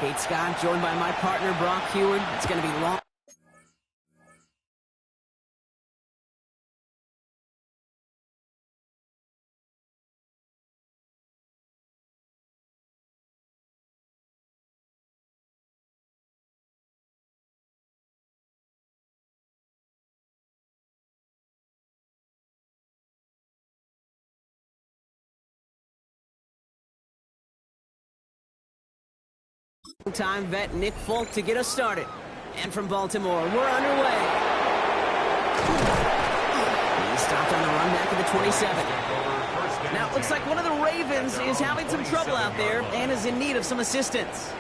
Kate Scott, joined by my partner, Brock Heward. It's going to be long. Time vet Nick Folk to get us started. And from Baltimore, we're underway. He stopped on the run back at the 27. Now, it looks like one of the Ravens is having some trouble out there and is in need of some assistance.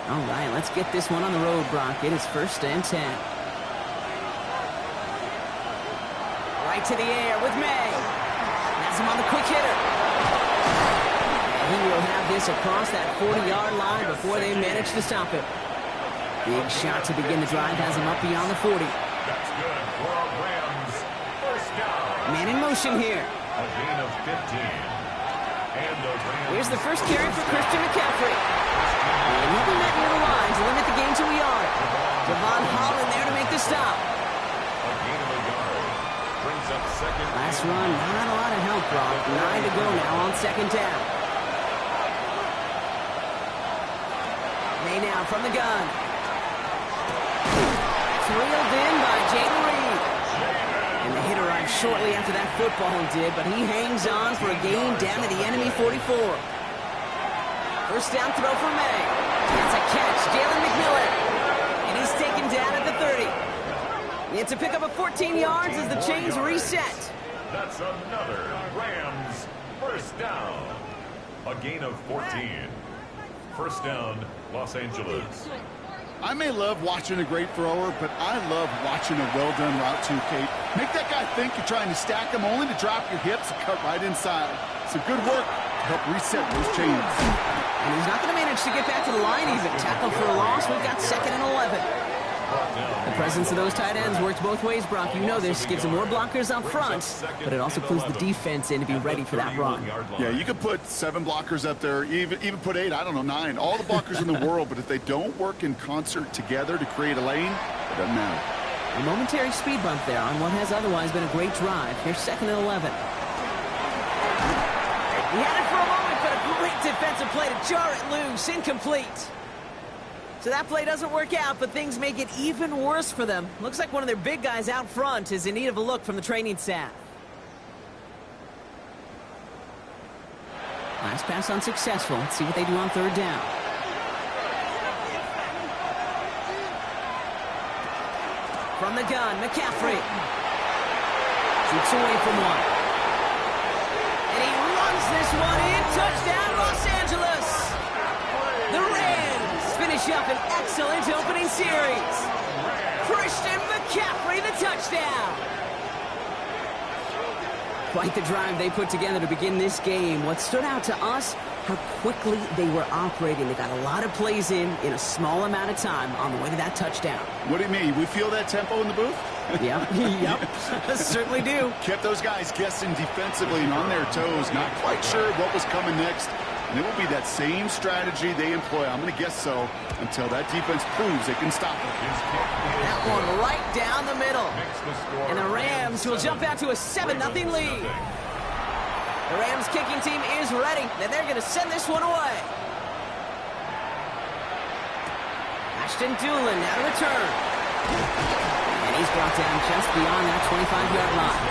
All right, let's get this one on the road, Brock. It is 1st and 10. Right to the air with May. Has him on the quick hitter. And he will have this across that 40-yard line before they manage to stop it. Big shot to begin the drive has him up beyond the 40. That's good for our Rams. 1st down. Man in motion here. A gain of 15. And the Rams. Here's the first carry for Christian McCaffrey. And he'll be met near the line to limit the gain to a yard. Devon Holland there to make the stop. A gain of a yard. Brings up 2nd. Last run, not a lot of help, Brock. 9 to go now on 2nd down. May now from the gun. Reeled in by Jaden Reed. And the hit arrived shortly after that football did, but he hangs on for a gain down to the enemy 44. 1st down throw for May. That's a catch, Jalen McMillan. And he's taken down at the 30. It's a pickup of 14 yards as the chains reset. That's another Rams 1st down. A gain of 14. 1st down, Los Angeles. I may love watching a great thrower, but I love watching a well-done route too, Kate. Make that guy think you're trying to stack him only to drop your hips and cut right inside. Some good work to help reset those chains. And he's not going to manage to get back to the line even. Tackle for a loss. We've got 2nd and 11. The presence of those tight ends works both ways, Brock. You know this. Gives them more blockers up front, but it also clues the defense in to be ready for that run. Yeah, you could put 7 blockers up there, even put 8, I don't know, 9. All the blockers in the world, but if they don't work in concert together to create a lane, it doesn't matter. A momentary speed bump there on what has otherwise been a great drive. Here's 2nd and 11. He had it for a moment, but a great defensive play to jar it loose. Incomplete. So that play doesn't work out, but things make it even worse for them. Looks like one of their big guys out front is in need of a look from the training staff. Last pass unsuccessful. Let's see what they do on 3rd down. From the gun, McCaffrey. Shoots away from one. And he runs this one in. Touchdown, Los Angeles. The Rams finish up an excellent opening series. Christian McCaffrey, the touchdown. Quite the drive they put together to begin this game. What stood out to us, how quickly they were operating. They got a lot of plays in a small amount of time on the way to that touchdown. What do you mean? We feel that tempo in the booth? Yep, certainly do. Kept those guys guessing defensively and on their toes, not quite sure what was coming next. And it will be that same strategy they employ, I'm going to guess so, until that defense proves they can stop it. That one right down the middle. And the Rams will jump out to a 7-0 lead. The Rams kicking team is ready, and they're going to send this one away. Ashton Doolin now to return. And he's brought down just beyond that 25-yard line.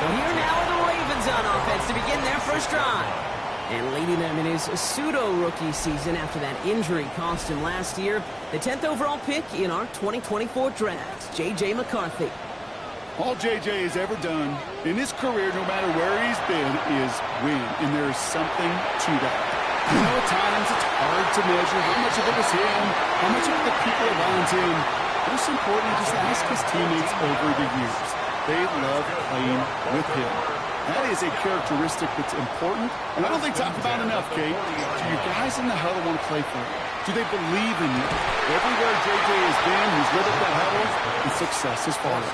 So here now are the Ravens on offense to begin their 1st drive. And leading them in his pseudo-rookie season after that injury cost him last year, the 10th overall pick in our 2024 draft, J.J. McCarthy. All J.J. has ever done in his career, no matter where he's been, is win. And there's something to that. You know, at times it's hard to measure how much of it was him, how much of it the people around him. Most important, just ask his teammates over the years. They love playing with him. That is a characteristic that's important, and I don't think talked about enough, Kate. Do you guys in the huddle want to play for him? Do they believe in you? Everywhere J.J. has been, he's lit up that huddle, and success has followed.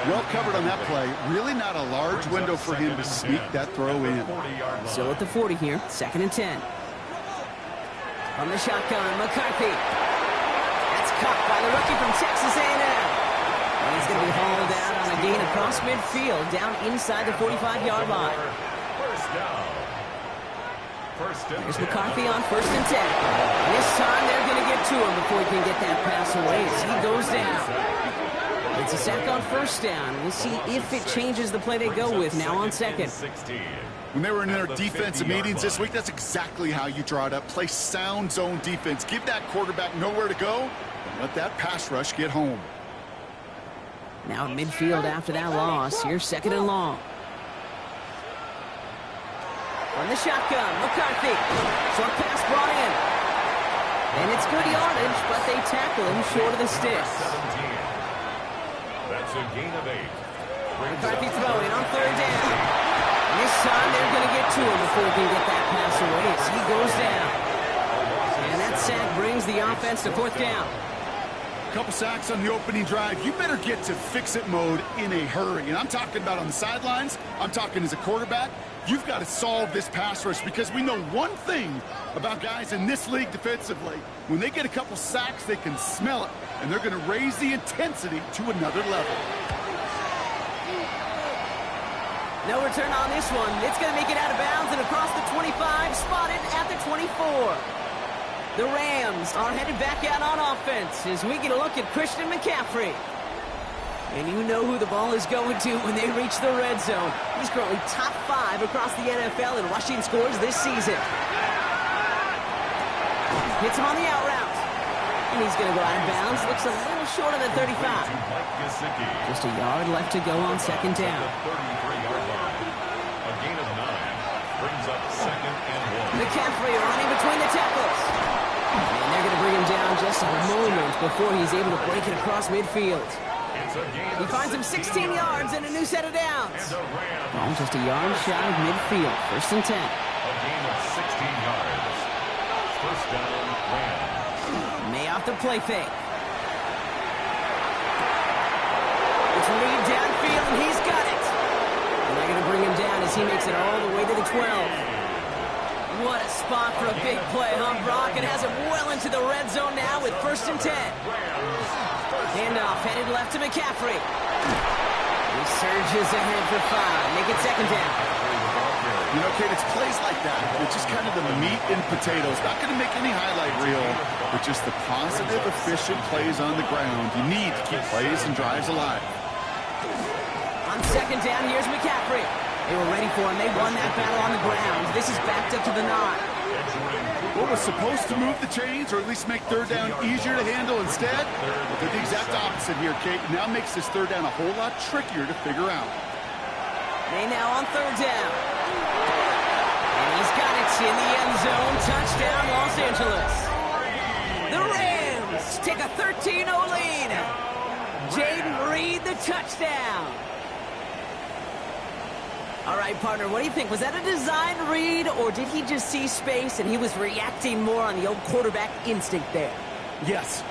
Well covered on that play. Really not a large window for him to sneak that throw in. Still at the 40 here, 2nd and 10. From the shotgun, McCarthy. That's caught by the rookie from Texas A&M. And he's going to be hauled out on a gain across midfield, down inside the 45-yard line. There's McCarthy on 1st and 10. And this time they're going to get to him before he can get that pass away as he goes down. It's a sack on 1st down. We'll see if it changes the play they go with now on 2nd. When they were in their defensive meetings this week, that's exactly how you draw it up. Play sound zone defense. Give that quarterback nowhere to go and let that pass rush get home. Now at midfield after that loss. Here's 2nd and long. On the shotgun, McCarthy. Short pass brought in. And it's good yardage, but they tackle him short of the sticks. That's a gain of 8. McCarthy throwing on 3rd down. And this time they're going to get to him before he can get that pass away as he goes down. And that sack brings the offense to 4th down. Couple sacks on the opening drive. You better get to fix-it mode in a hurry. And I'm talking about on the sidelines. I'm talking as a quarterback. You've got to solve this pass rush because we know one thing about guys in this league defensively. When they get a couple sacks, they can smell it, and they're going to raise the intensity to another level. No return on this one. It's going to make it out of bounds and across the 25, spotted at the 24. The Rams are headed back out on offense as we get a look at Christian McCaffrey. And you know who the ball is going to when they reach the red zone. He's currently top 5 across the NFL in rushing scores this season. Hits him on the out route. And he's going to go out of bounds. Looks a little short of the 35. Just a yard left to go on 2nd down. A gain of 9 brings up 2nd and 1. McCaffrey running between the tackles. And they're going to bring him down just a moment before he's able to break it across midfield. He finds him 16 yards and a new set of downs. Ball just a yard shy of midfield. 1st and 10. A gain of 16 yards. 1st down, Rams. May off the play fake. It's Reed downfield, and he's got it. And they're going to bring him down as he makes it all the way to the 12. What a spot for a big play, huh, Brock? It has him well into the red zone now with 1st and 10. Handoff headed left to McCaffrey. He surges ahead for 5. Make it 2nd down. You know, Kate, it's plays like that. It's just kind of the meat and potatoes. Not going to make any highlight reel, but just the positive, efficient plays on the ground. You need to keep plays and drives alive. On 2nd down, here's McCaffrey. They were ready for him. They won that battle on the ground. This is backed up to the 9. What was supposed to move the chains, or at least make 3rd down easier to handle instead? Well, they're the exact opposite here, Kate. Now makes this 3rd down a whole lot trickier to figure out. They now on 3rd down. And he's got it in the end zone. Touchdown, Los Angeles. The Rams take a 13-0 lead. Jaden Reed, the touchdown. All right, partner, what do you think? Was that a design read, or did he just see space and he was reacting more on the old quarterback instinct there? Yes.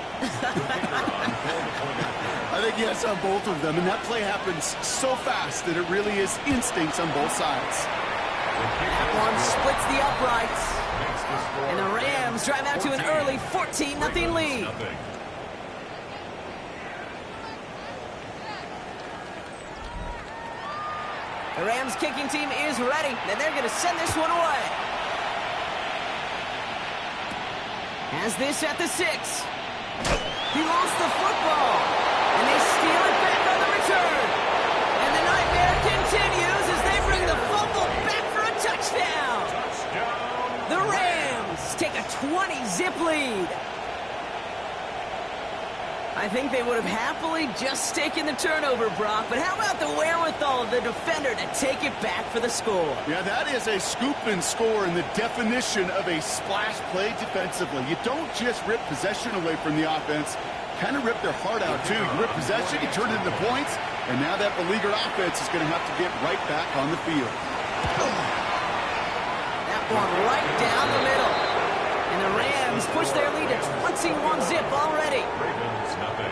I think yes on both of them, and that play happens so fast that it really is instincts on both sides. That one splits the uprights, and the Rams drive out to an early 14-0 lead. The Rams kicking team is ready, and they're going to send this one away. Has this at the 6. He lost the football, and they steal it back on the return. And the nightmare continues as they bring the fumble back for a touchdown. The Rams take a 20-zip lead. I think they would have happily just taken the turnover, Brock, but how about the wherewithal of the defender to take it back for the score? Yeah, that is a scoop and score in the definition of a splash play defensively. You don't just rip possession away from the offense, kind of rip their heart out, too. You rip possession, you turn it into points, and now that beleaguered offense is going to have to get right back on the field. That one right down the middle. And the Rams push their lead to 21-zip already. Ravens, nothing.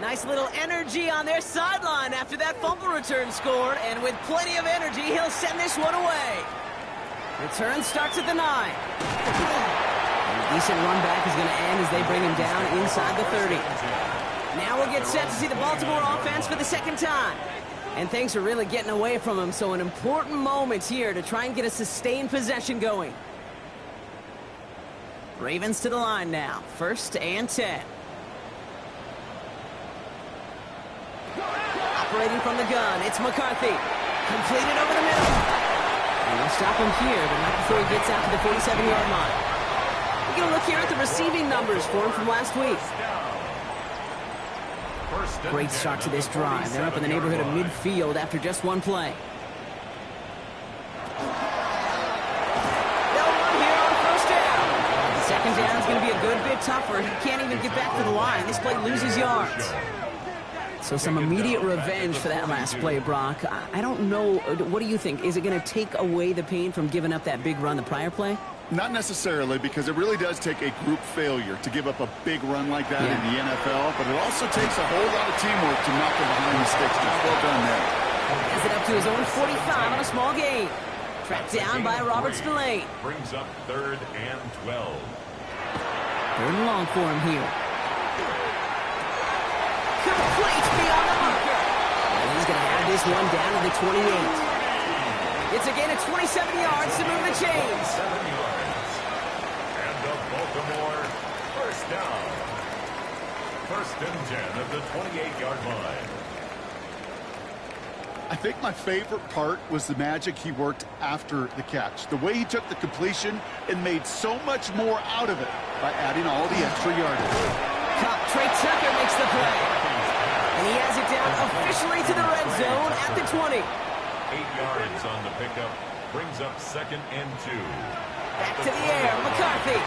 Nice little energy on their sideline after that fumble return scored, and with plenty of energy, he'll send this one away. Return starts at the 9. And a decent run back is going to end as they bring him down inside the 30. Now we'll get set to see the Baltimore offense for the second time. And things are really getting away from him, so an important moment here to try and get a sustained possession going. Ravens to the line now. 1st and 10. Operating from the gun, it's McCarthy. Completed over the middle. And they'll stop him here, but not before he gets out to the 47-yard line. We're going to look here at the receiving numbers for him from last week. Great start to this drive. They're up in the neighborhood of midfield after just one play. They'll run here on 1st down. Second down is going to be a good bit tougher. He can't even get back to the line. This play loses yards. So some immediate revenge for that last play, Brock. I don't know. What do you think? Is it going to take away the pain from giving up that big run the prior play? Not necessarily, because it really does take a group failure to give up a big run like that in the NFL, but it also takes a whole lot of teamwork to knock them behind the sticks. Just well done there. Has it up to his own 45 on a small gain. Tracked down by Robert Spillane. Brings up 3rd and 12. 3rd and long for him here. Complete beyond the marker. And he's going to have this one down to the 28. It's again at 27 yards to move the chains. 7 yards. And the Baltimore 1st down. 1st and 10 at the 28-yard line. I think my favorite part was the magic he worked after the catch. The way he took the completion and made so much more out of it by adding all the extra yardage. Trey Tucker makes the play. And he has it down officially to the red zone at the 20. 8 yards on the pickup. Brings up 2nd and 2. Back to the air, McCarthy.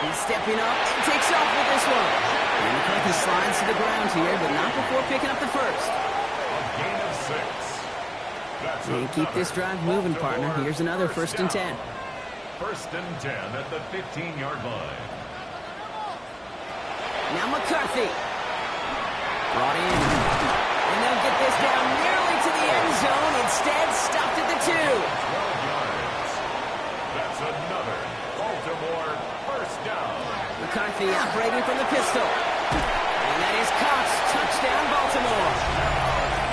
He's stepping up and takes off with this one. And McCarthy slides to the ground here, but not before picking up the first. A gain of 6. That's and keep this drive moving, partner. Here's another 1st and 10. 1st and 10 at the 15-yard line. Now McCarthy. Brought in. And they'll get this down nearly to the end zone. Instead, stopped at the 2. 12 yards. That's another Baltimore 1st down. McCarthy operating from the pistol. And that is Cox. Touchdown, Baltimore.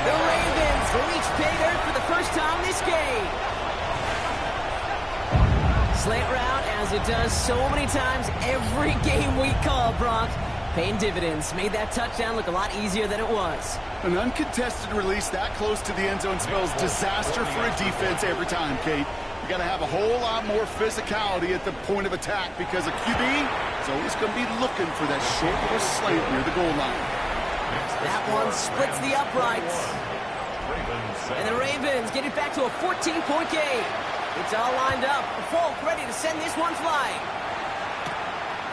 The Ravens reach pay dirt for the first time this game. Slant route, as it does so many times every game we call, Brock. Paying dividends. Made that touchdown look a lot easier than it was. An uncontested release that close to the end zone spells disaster for a defense every time, Kate. You got to have a whole lot more physicality at the point of attack because a QB is always going to be looking for that short little slant near the goal line. That one splits the uprights. And the Ravens get it back to a 14-point game. It's all lined up. Folk ready to send this one flying.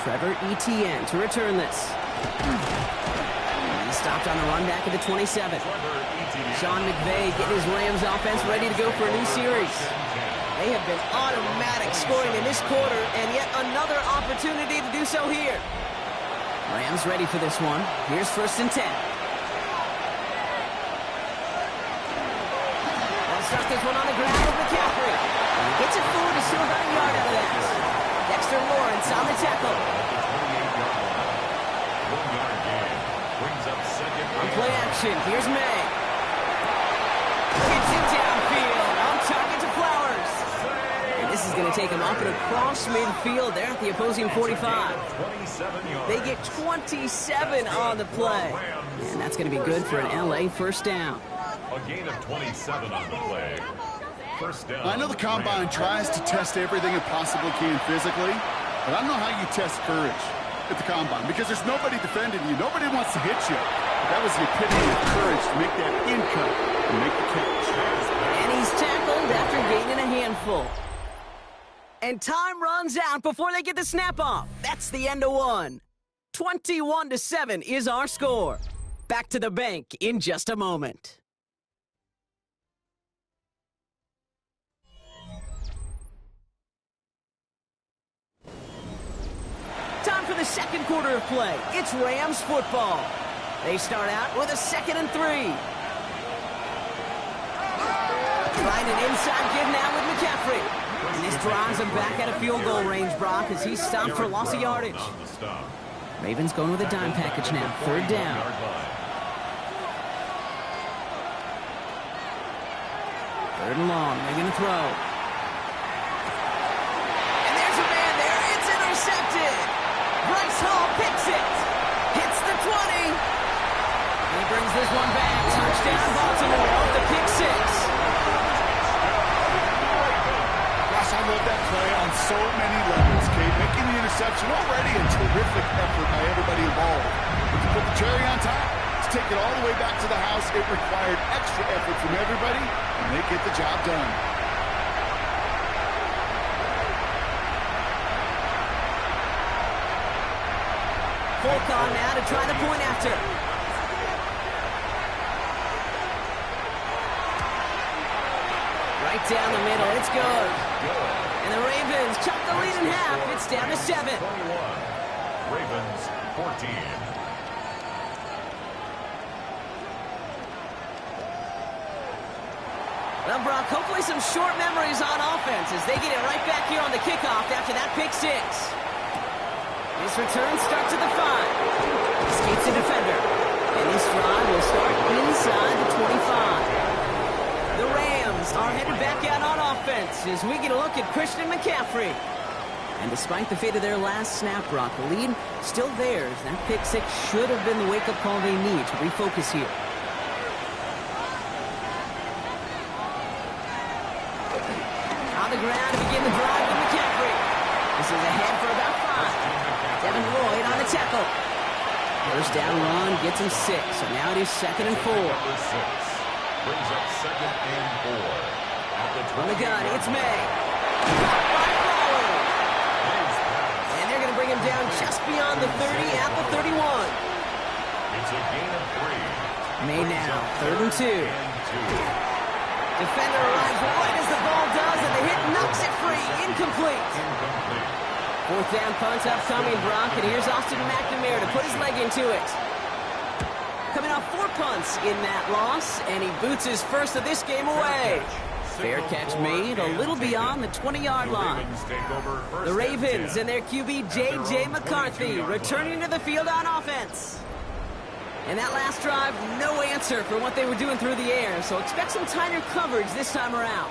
Trevor Etienne to return this. He stopped on the run back at the 27. Sean McVay getting his Rams offense ready to go for a new series. They have been automatic scoring in this quarter, and yet another opportunity to do so here. Rams ready for this one. Here's 1st and 10. They'll start this one on the ground with McCaffrey. And he gets it forward to still about a yard out of that. Dexter Lawrence on the tackle. On play action, here's May. Gets it downfield. On target to Flowers. And this is going to take him up and across midfield there at the opposing 45. They get 27 on the play. And that's going to be good for an LA 1st down. A gain of 27 on the play. 1st down. I know the Combine tries to test everything it possibly can physically, but I don't know how you test courage at the Combine because there's nobody defending you. Nobody wants to hit you. But that was the epitome of courage to make that in cut and make the catch. And he's tackled after gaining a handful. And time runs out before they get the snap off. That's the end of one. 21-7 is our score. Back to the bank in just a moment. Time for the second quarter of play. It's Rams football. They start out with a 2nd and 3. Trying an inside give now with McCaffrey. And this drives him back out of field goal range, Brock, as he's stopped for loss of yardage. Ravens going with a dime package now. 3rd down. 3rd and long. They're going to throw. And there's a man there. It's intercepted. Bryce Hall picks it. Hits the 20. And he brings this one back. Touchdown, Baltimore. Off the pick 6. Gosh, I love that play on so many levels, Kate. Making the interception already a terrific effort by everybody involved. But to put the cherry on top, to take it all the way back to the house, it required extra effort from everybody, and they get the job done. Fourth on now to try the point after. Right down the middle. It's good. And the Ravens chop the lead in half. It's down to 7. 21. Ravens 14. Well, Brock, hopefully some short memories on offense as they get it right back here on the kickoff after that pick 6. This return starts at the 5. Escapes the defender. And this drive will start inside the 25. The Rams are headed back out on offense as we get a look at Christian McCaffrey. And despite the fate of their last snap, Brock, the lead still theirs. That pick 6 should have been the wake-up call they need to refocus here. On the ground to begin the drive with McCaffrey. This is ahead for about 5. Devin Lloyd on the tackle. First down run gets him 6. So now it is 2nd and 4. Number 6 brings up 2nd and 4. At the On the gun, it's May. Caught by Fowler. And they're going to bring him down just beyond the 30 at the 31. It's a gain of 3. May now, 3rd and 2. Defender arrives right as the ball does, and the hit knocks it free. Incomplete. Fourth down punt upcoming, Brock, and here's Austin McNamara to put his leg into it. Coming off 4 punts in that loss, and he boots his first of this game away. Fair catch made a little beyond the 20-yard line. The Ravens and their QB J.J. McCarthy returning to the field on offense. And that last drive, no answer for what they were doing through the air, so expect some tighter coverage this time around.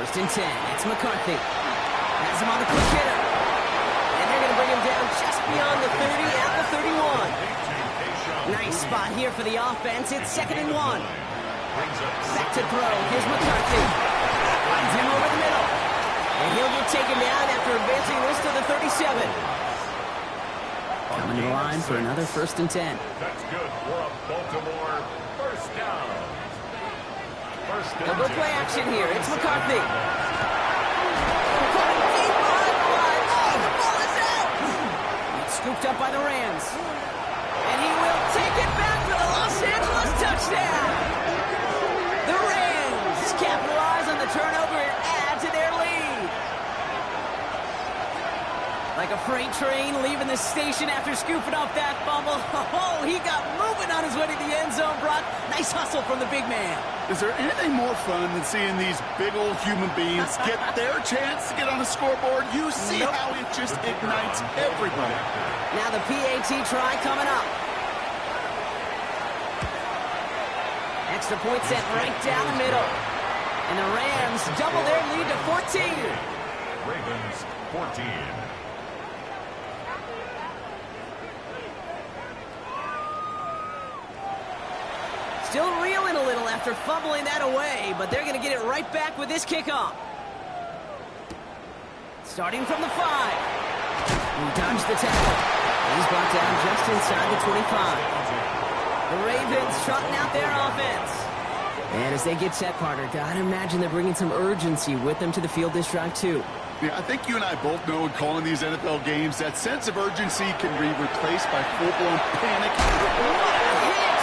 1st and 10, it's McCarthy. Has him on the quick hitter. And they're going to bring him down just beyond the 30 at the 31. Nice spot here for the offense. It's 2nd and 1. Back to throw. Here's McCarthy. Finds him over the middle. And he'll get taken down after advancing this to the 37. Coming to the line for another 1st and 10. That's good for a Baltimore first down. First and Double play action here. It's McCarthy. Caught him deep behind the line. Oh, the ball is out. It's scooped up by the Rams. And he will take it back for the Los Angeles touchdown. The Rams capitalize on the turnover and add to their lead. Like a freight train leaving the station after scooping off that fumble. Oh, he got moving on his way to the end zone, Brock. Nice hustle from the big man. Is there anything more fun than seeing these big old human beings get their chance to get on the scoreboard? You see how it just ignites everybody. Now the PAT try coming up. Extra point set right down the middle. And the Rams double their lead to 14. Ravens 14. Still reeling a little after fumbling that away, but they're going to get it right back with this kickoff. Starting from the 5. He dodged the tackle. He's brought down just inside the 25. The Ravens trotting out their offense. And as they get set, Carter, gotta imagine they're bringing some urgency with them to the field this drive, too. Yeah, I think you and I both know in calling these NFL games that sense of urgency can be replaced by full-blown panic.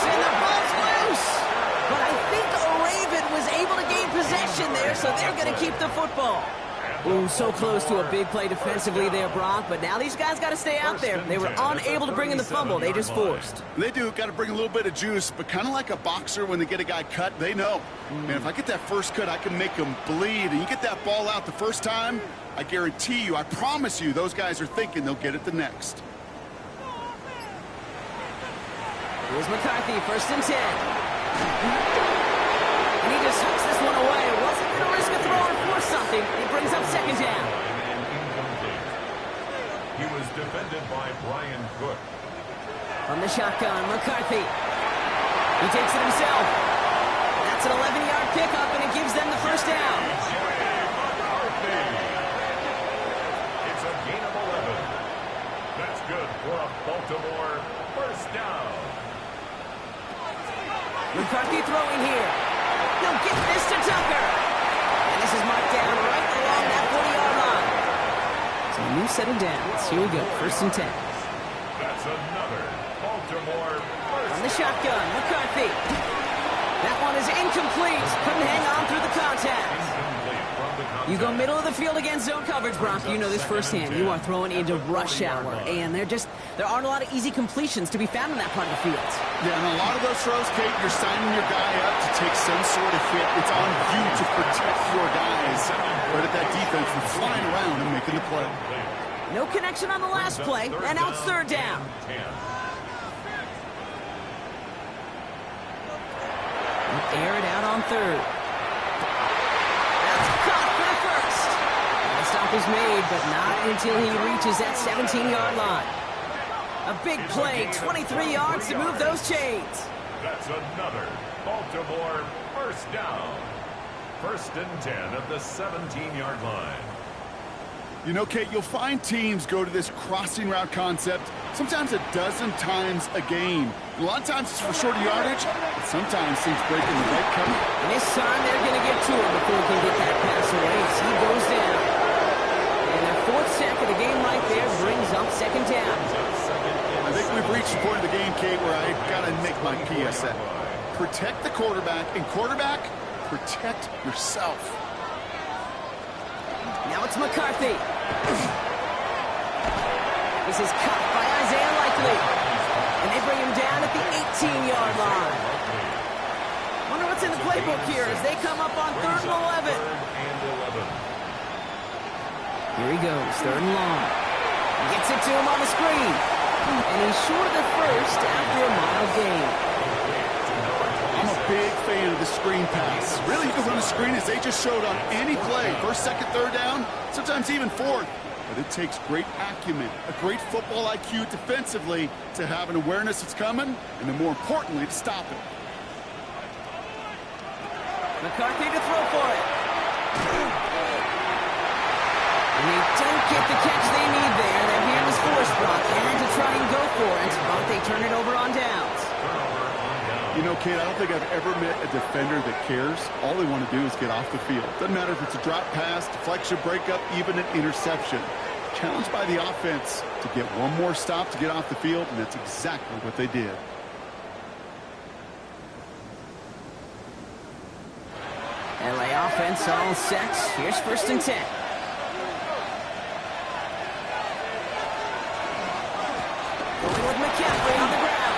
And the ball's loose. But I think a Raven was able to gain possession there, so they're going to keep the football. Ooh, so close to a big play defensively there, Brock, but now these guys got to stay out there. They were unable to bring in the fumble. They just forced. They do. Got to bring a little bit of juice, but kind of like a boxer when they get a guy cut, they know. Man, if I get that first cut, I can make him bleed. And you get that ball out the first time, I guarantee you, I promise you, those guys are thinking they'll get it the next. Here's McCarthy, 1st and 10. And he just hooks this one away. Wasn't going to risk a throw or force something. He brings up 2nd down. He was defended by Brian Cook. From the shotgun, McCarthy. He takes it himself. That's an 11-yard pickup, and it gives them the 1st down. It's a gain of 11. That's good for a Baltimore 1st down. McCarthy throwing here. He'll get this to Tucker. And this is marked down right along that 40-yard line. So a new set of downs. Here we go, 1st and 10. That's another Baltimore 1st. From the shotgun, McCarthy. That one is incomplete. Couldn't hang on through the contact. You go middle of the field against zone coverage, Brock. You know this firsthand. You are throwing into rush hour, and there aren't a lot of easy completions to be found in that part of the field. Yeah, and a lot of those throws, Kate, you're signing your guy up to take some sort of hit. It's on you to protect your guys. But at that defense, we're flying around and making the play. No connection on the last play, and now it's 3rd down. Air it out on 3rd. That's caught for the 1st. The stop is made, but not until he reaches that 17-yard line. A big play, 23 yards to move those chains. That's another Baltimore 1st down. 1st and 10 at the 17-yard line. You know, Kate, you'll find teams go to this crossing route concept sometimes a dozen times a game. A lot of times it's for shorter yardage, but sometimes teams break in the right cover. And this time they're going to get to him before he can get that pass away as he goes down. And their 4th sack of the game right there brings up 2nd down. I think we've reached the point of the game, Kate, where I got to make my PSA. Protect the quarterback, and quarterback, protect yourself. Now it's McCarthy. This is cut by Isaiah Likely. And they bring him down at the 18-yard line. Wonder what's in the playbook here as they come up on 3rd and 11. Here he goes, 3rd and long. Gets it to him on the screen. And he's short of the 1st after a mile gain. I'm a big fan of the screen pass. Really, you can run a screen as they just showed on any play. 1st, 2nd, 3rd down, sometimes even 4th. But it takes great acumen, a great football IQ defensively to have an awareness it's coming, and then more importantly, to stop it. McCarthy to throw for it. And they don't get the catch they need there. That hand is forced, Brock. And to try and go for it, but they turn it over on downs. You know, Kate, I don't think I've ever met a defender that cares. All they want to do is get off the field. Doesn't matter if it's a drop pass, deflection, breakup, even an interception. Challenged by the offense to get one more stop to get off the field, and that's exactly what they did. LA offense all set. Here's 1st and 10. Going with McCaffrey on the ground.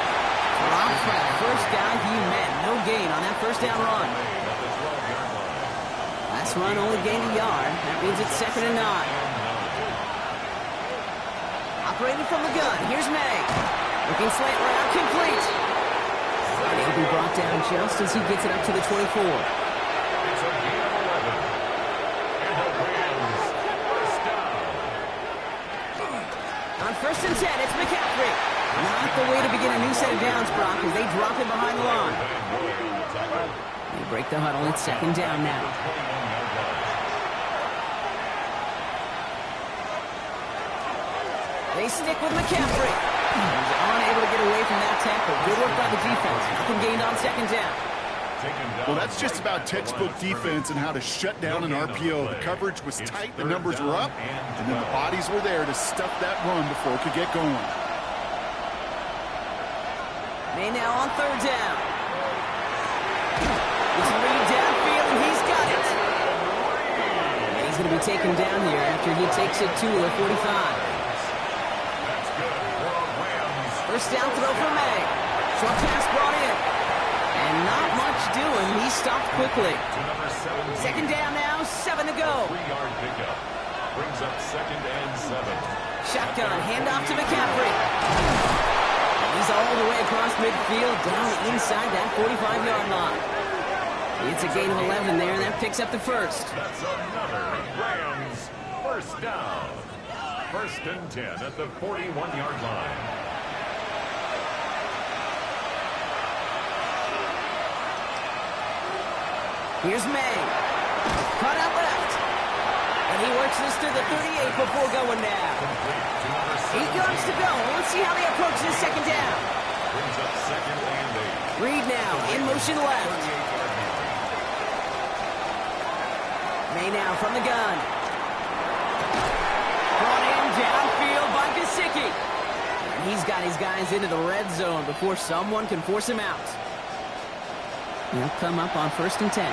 Drops for the 1st guy he met. No gain on that 1st down run. Last run only gained a yard. That means it's 2nd and 9. Operating from the gun. Here's May. Looking slant route complete. And he'll be brought down just as he gets it up to the 24. It's a gain of 11. And the Rams 1st down. On 1st and 10, it's McCaffrey. Not the way to begin a new set of downs, Brock, as they drop him behind the line. They break the huddle. It's 2nd down now. They stick with McCaffrey. He's unable to get away from that tackle. Good work by the defense. Nothing gained on 2nd down. Well, that's just about textbook defense and how to shut down an RPO. The coverage was tight, the numbers were up, and then the bodies were there to stuff that run before it could get going. May now on 3rd down. He's read downfield, and he's got it. And he's going to be taken down here after he takes it to the 45. That's good for a Rams. First down throw for May. Short pass brought in. And not much doing. He stopped quickly. To number 17. Second down now, 7 to go. 3-yard pickup. Brings up second and 7. Shotgun, handoff to McCaffrey. And he's all the way across midfield, down inside that 45-yard line. It's a gain of 11 there, and that picks up the first. That's another Rams first down. First and 10 at the 41-yard line. Here's May. Cut out left. And he works this to the 38 before going down. 8 yards to go. Let's see how they approach this second down. Brings up second and 8. Reed now in motion left. May now from the gun. Brought in downfield by Gesicki. And he's got his guys into the red zone before someone can force him out. He'll come up on first and 10.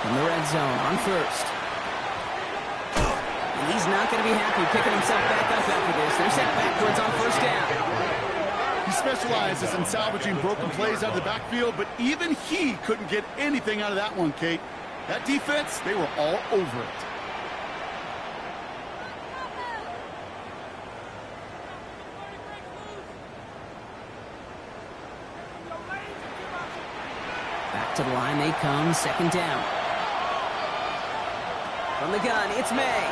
In the red zone on first. And he's not going to be happy picking himself back up after this. They're set backwards on first down. He specializes in salvaging broken plays out of the backfield, but even he couldn't get anything out of that one, Kate. That defense, they were all over it. Back to the line they come, second down. From the gun, it's May.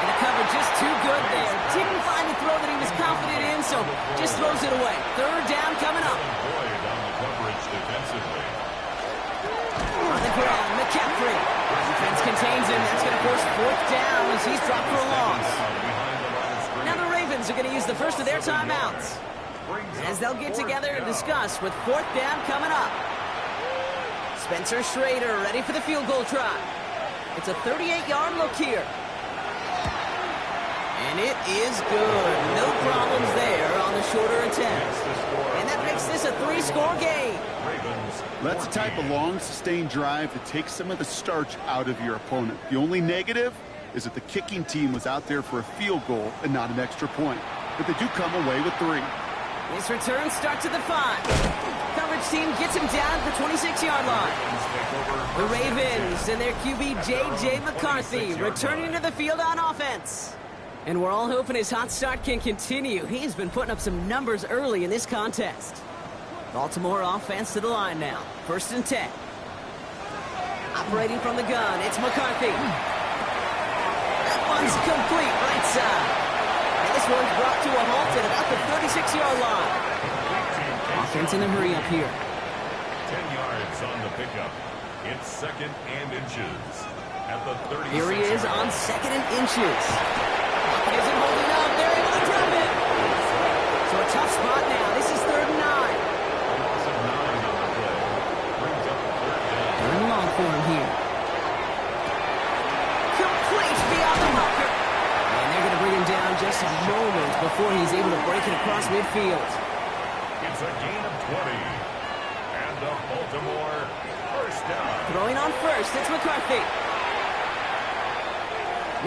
And the cover just too good there. Didn't find the throw that he was confident in, so just throws it away. Third down coming up. Boyd on the coverage defensively. On the ground, McCaffrey. Defense contains him. That's going to force fourth down as he's dropped for a loss. Now the Ravens are going to use the first of their timeouts, as they'll get together and discuss with fourth down coming up. Spencer Schrader ready for the field goal try. It's a 38-yard look here. And it is good. No problems there on the shorter attempt. And that makes this a 3-score game. That's the type of long, sustained drive that takes some of the starch out of your opponent. The only negative is that the kicking team was out there for a field goal and not an extra point. But they do come away with 3. This return starts at the 5. Coverage team gets him down at the 26-yard line. The Ravens and their QB J.J. McCarthy returning to the field on offense. And we're all hoping his hot start can continue. He's been putting up some numbers early in this contest. Baltimore offense to the line now. First and 10. Operating from the gun, it's McCarthy. That one's complete right side. And this one's brought to a halt at about the 36-yard line. Offense in the hurry up here. 10 yards on the pickup. It's second and inches at the 36. Here he is on second and inches. Isn't holding up. They're able to drop it. So a tough spot now. This is third and 9. A loss of 9 on the play. Brings up third down. Third and long for him here. Complete beyond the marker. And they're going to bring him down just a moment before he's able to break it across midfield. It's a gain of 20. And the Baltimore first down. Throwing on first, it's McCarthy.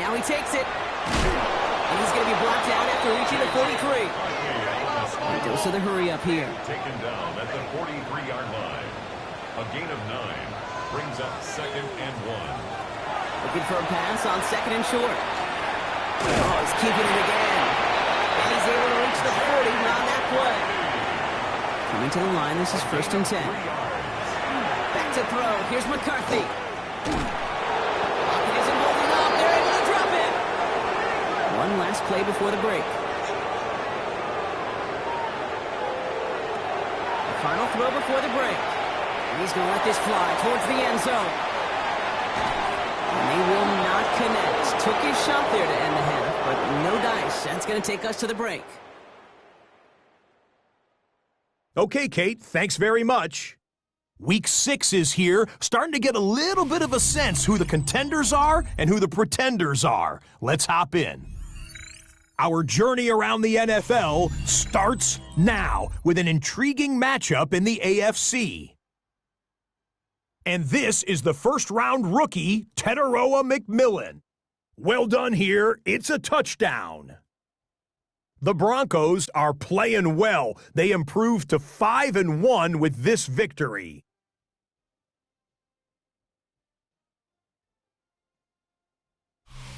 Now he takes it. And he's going to be blocked out after reaching the 43. He goes to the hurry up here. Taken down at the 43-yard line. A gain of 9 brings up second and 1. Looking for a pass on second and short. Oh, he's keeping it again. And he's able to reach the 40 on that play. Coming to the line, this is first and 10. Back to throw. Here's McCarthy. Pocket isn't holding up. They're able to drop it. One last play before the break. The final throw before the break. And he's going to let this fly towards the end zone. And they will not connect. Took his shot there to end the half, but no dice. That's going to take us to the break. Okay, Kate, thanks very much. Week 6 is here, starting to get a little bit of a sense who the contenders are and who the pretenders are. Let's hop in. Our journey around the NFL starts now with an intriguing matchup in the AFC. And this is the first-round rookie, Teteroa McMillan. Well done here. It's a touchdown. The Broncos are playing well. They improved to 5-1 with this victory.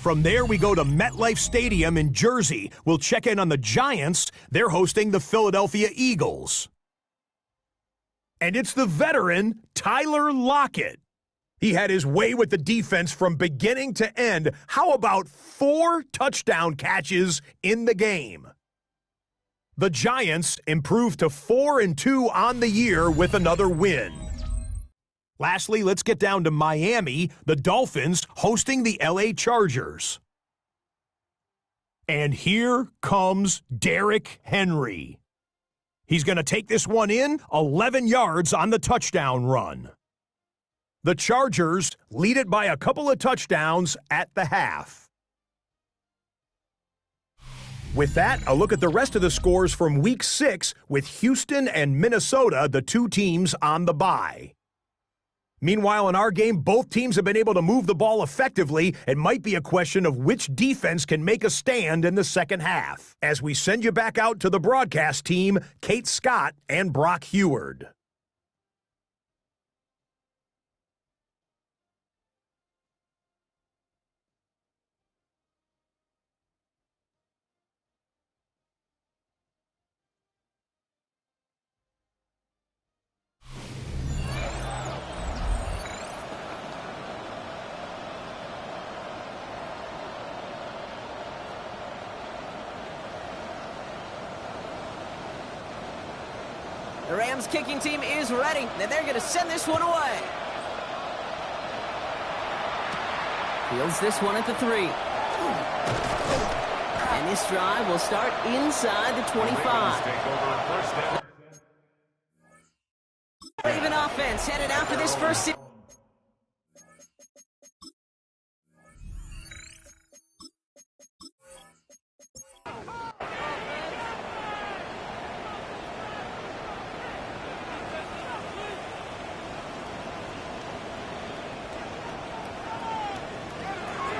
From there, we go to MetLife Stadium in Jersey. We'll check in on the Giants. They're hosting the Philadelphia Eagles. And it's the veteran, Tyler Lockett. He had his way with the defense from beginning to end. How about 4 touchdown catches in the game? The Giants improved to 4-2 on the year with another win. Lastly, let's get down to Miami, the Dolphins hosting the LA Chargers. And here comes Derrick Henry. He's going to take this one in, 11 yards on the touchdown run. The Chargers lead it by a couple of touchdowns at the half. With that, a look at the rest of the scores from Week 6 with Houston and Minnesota, the 2 teams on the bye. Meanwhile, in our game, both teams have been able to move the ball effectively. It might be a question of which defense can make a stand in the second half. As we send you back out to the broadcast team, Kate Scott and Brock Heward. The Rams kicking team is ready, and they're going to send this one away. Fields this one at the 3. And this drive will start inside the 25. Raven offense headed out for this first.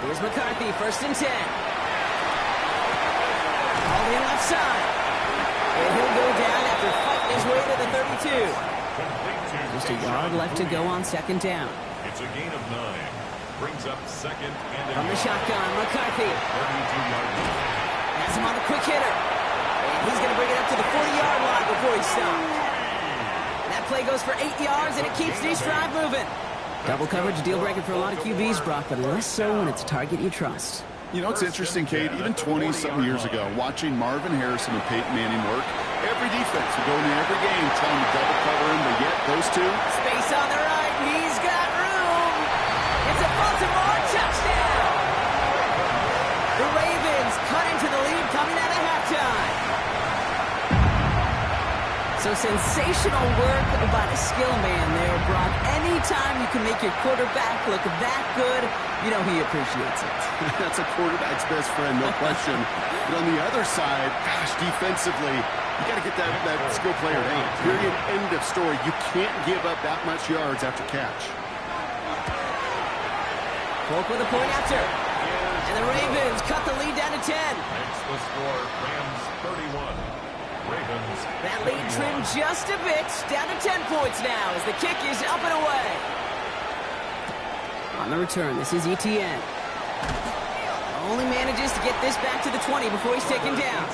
Here's McCarthy, 1st and 10. All the left side. And he'll go down after fighting his way to the 32. Just a yard left to go on 2nd down. It's a gain of 9. Brings up 2nd and From the shotgun, McCarthy. 32-yard line. Has him on the quick hitter. And he's going to bring it up to the 40-yard line before he stops. And that play goes for 8 yards, and it keeps this drive moving. Double coverage, deal breaker for a lot of QBs, Brock, but less so when it's a target you trust. You know, it's interesting, Kate, even 20-something years ago, watching Marvin Harrison and Peyton Manning work, every defense would go into every game trying to double cover him, but yet those two. Space on the right, he's got room. It's a Baltimore touchdown. The Ravens cut into the lead coming out of halftime. So sensational work by the skill man there, Brock. Anytime you can make your quarterback look that good, you know he appreciates it. That's a quarterback's best friend, no question. But on the other side, gosh, defensively, you got to get that skill player down. Period, end of story. You can't give up that much yards after catch. Polk with a point after. And the Ravens cut the lead down to 10. Makes the score Rams 31. Ravens. That lead trimmed just a bit, down to 10 points now as the kick is up and away. On the return, this is Etienne. Only manages to get this back to the 20 before he's taken down.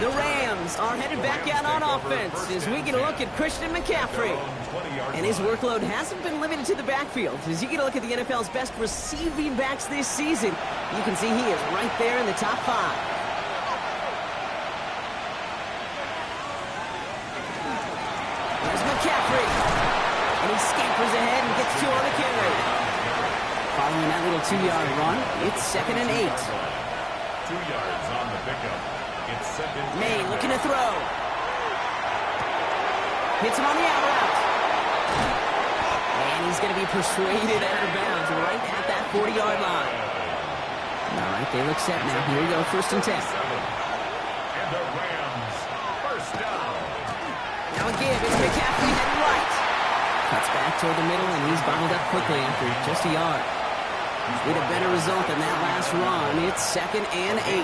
The Rams are headed back out on offense as we get a look at Christian McCaffrey. And his workload hasn't been limited to the backfield. As you get a look at the NFL's best receiving backs this season, you can see he is right there in the top 5. McCaffrey, and he scampers ahead and gets 2 on the carry. Following that little 2-yard run, it's 2nd and 8. 2 yards on the pickup. It's 2nd. May looking to throw. Hits him on the out route. And he's going to be persuaded out of bounds right at that 40-yard line. All right, they look set now. Here we go, 1st and 10. And the Rams, first down. Now a give, it's McCaffrey heading right. Cuts back toward the middle, and he's bottled up quickly after just a yard. With a better result than that last run, it's 2nd and 8.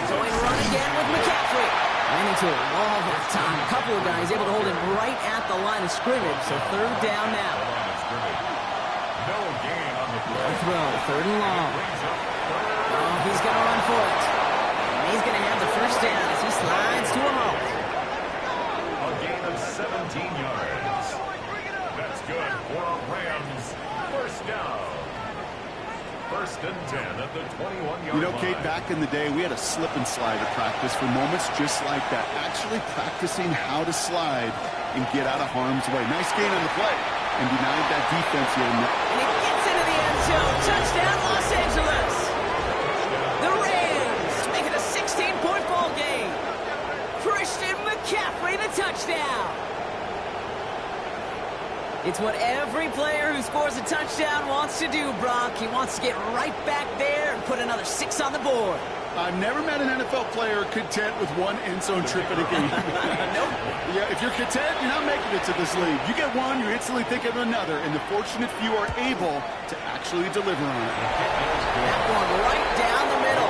Going run again with McCaffrey. Ran into a wall that time. A couple of guys able to hold him right at the line of scrimmage, so 3rd down now. No gain on the play. Throw, 3rd and long. Oh, he's going to run for it. And he's going to have the 1st down as he slides to a halt. A gain of 17 yards. That's good for a Rams. 1st down. 1st and 10 at the 21-yard line. You know, Kate, back in the day, we had a slip and slide at practice for moments just like that. Actually practicing how to slide and get out of harm's way. Nice gain on the play and denied that defense here. And he gets into the end zone. Touchdown, Los Angeles. The Rams make it a 16-point ball game. Christian McCaffrey, the touchdown. It's what every player who scores a touchdown wants to do, Brock. He wants to get right back there and put another 6 on the board. I've never met an NFL player content with one end zone trip in a game. Nope. Yeah, if you're content, you're not making it to this league. You get one, you instantly think of another, and the fortunate few are able to actually deliver on it. That one right down the middle.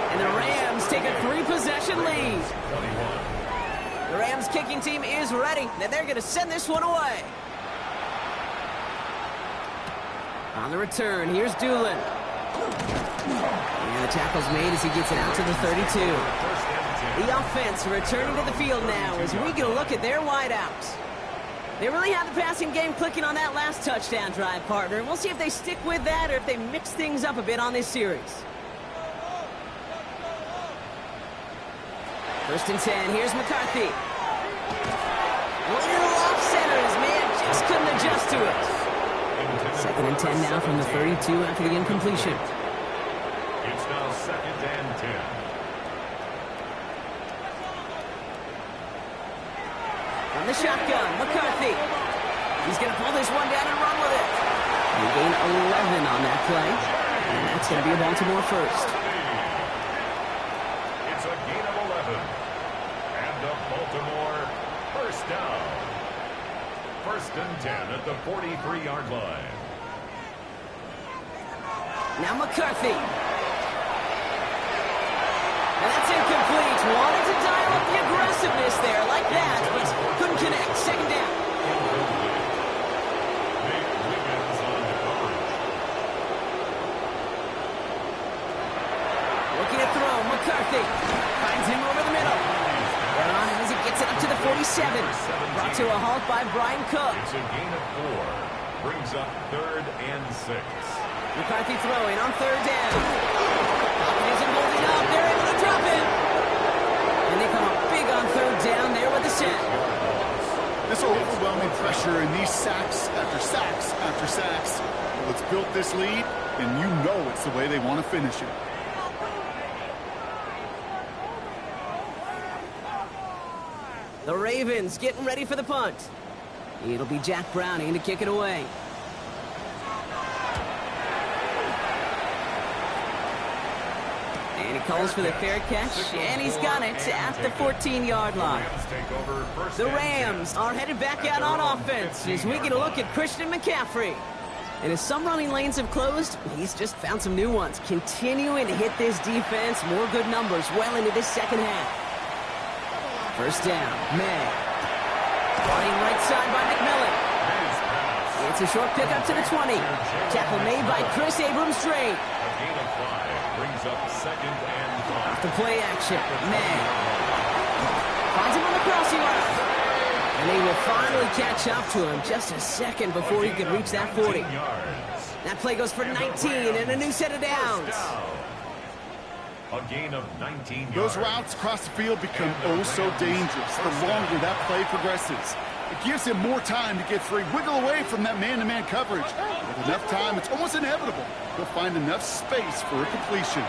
And the Rams take a 3-possession lead. The Rams kicking team is ready, and they're going to send this one away. On the return, here's Doolin. And the tackle's made as he gets it out to the 32. The offense returning to the field now as we get a look at their wideouts. They really have the passing game clicking on that last touchdown drive, partner. We'll see if they stick with that or if they mix things up a bit on this series. 1st and 10, here's McCarthy. A little off center, his man just couldn't adjust to it. 2nd and 10 now from the 32 after the incompletion. It's now 2nd and 10. From the shotgun, McCarthy. He's going to pull this one down and run with it. They gain 11 on that play, and that's going to be a Baltimore 1st. It's a gain of 11. And the Baltimore 1st down. 1st and 10 at the 43-yard line. Now McCarthy. And that's incomplete. Wanted to dial up the aggressiveness there like that, but couldn't connect. 2nd down. Looking to throw. McCarthy finds him over the middle. They're on him as he gets it up to the 47. Brought to a halt by Brian Cook. It's a gain of 4. Brings up 3rd and 6. McCarthy throwing on 3rd down. Pocket isn't holding up. They're able to drop him. And they come up big on 3rd down there with the sack. This overwhelming pressure and these sacks after sacks after sacks. Well, it's built this lead, and you know it's the way they want to finish it. The Ravens getting ready for the punt. It'll be Jack Browning to kick it away. And he calls for the fair catch, and he's got it at the 14-yard line. The Rams are headed back out on offense as we get a look at Christian McCaffrey. And as some running lanes have closed, he's just found some new ones, continuing to hit this defense, more good numbers well into this 2nd half. 1st down, May. Running right side by McMillan. It's a short pick up to the 20. Tackle made by Chris Abrams-Drain. A gain of 5 brings up 2nd and 5. Off the play action, May. Finds him on the crossing route. And they will finally catch up to him just a second before he could reach that 40. That play goes for 19 and a new set of downs. A gain of 19 yards. Those routes across the field become oh so dangerous the longer that play progresses. It gives him more time to get free, wiggle away from that man-to-man coverage. With enough time, it's almost inevitable. He'll find enough space for a completion.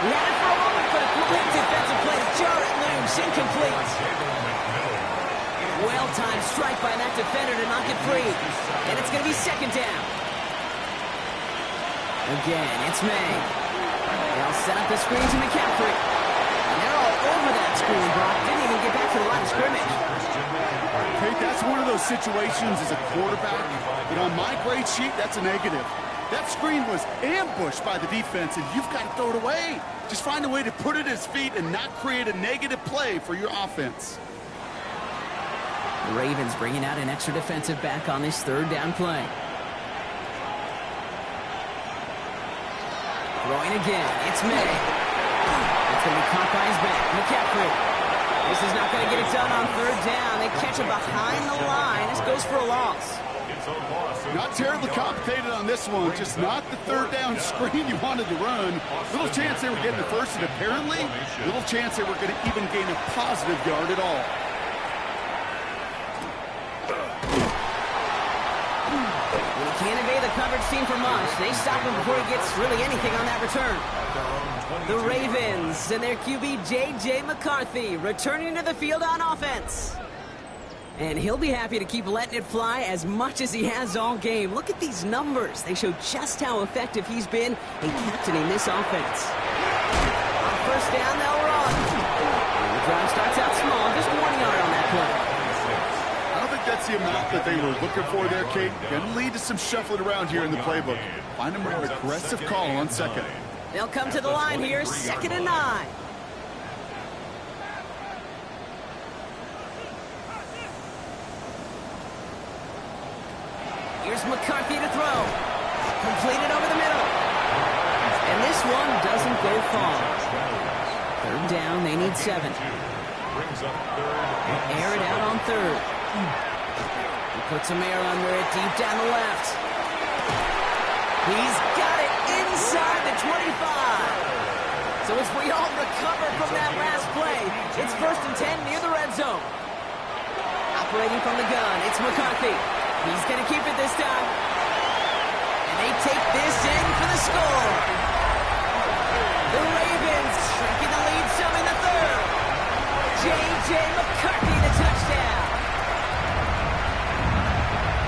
He had it for a moment, but a quick defensive play to jar it loose, incomplete. Well-timed strike by that defender to knock it free. And it's going to be 2nd down. Again, it's May. They'll set up the screen to McCaffrey. And they're all over that screen, Brock. Didn't even get back to the line of scrimmage. Hey, that's one of those situations as a quarterback that on my grade sheet, that's a negative. That screen was ambushed by the defense, and you've got to throw it away. Just find a way to put it at his feet and not create a negative play for your offense. The Ravens bringing out an extra defensive back on this third down play. Throwing again, it's May. It's going to be caught by his back, McCaffrey. This is not going to get it done on third down. They catch it behind the line. This goes for a loss. Not terribly complicated on this one, just not the third down screen you wanted to run. Little chance they were getting the first, and apparently, little chance they were going to even gain a positive yard at all. When he can't evade the coverage team for much, they stop him before he gets really anything on that return. The Ravens and their QB J.J. McCarthy returning to the field on offense. And he'll be happy to keep letting it fly as much as he has all game. Look at these numbers. They show just how effective he's been in captaining this offense. On first down, they'll run. And the drive starts out small, just 1 yard on that play. I don't think that's the amount that they were looking for there, Kate. Going to lead to some shuffling around here in the playbook. Find a more aggressive call on second. They'll come to the line here, 2nd and 9. Here's McCarthy to throw. Completed over the middle. And this one doesn't go far. Third down, they need 7. They air it out on third. He puts some air under it deep down the left. He's got it inside the 25. So as we all recover from that last play, it's 1st and 10 near the red zone. Operating from the gun, it's McCarthy. He's going to keep it this time. And they take this in for the score. The Ravens shrinking the lead some in the third. J.J. McCarthy, the touchdown.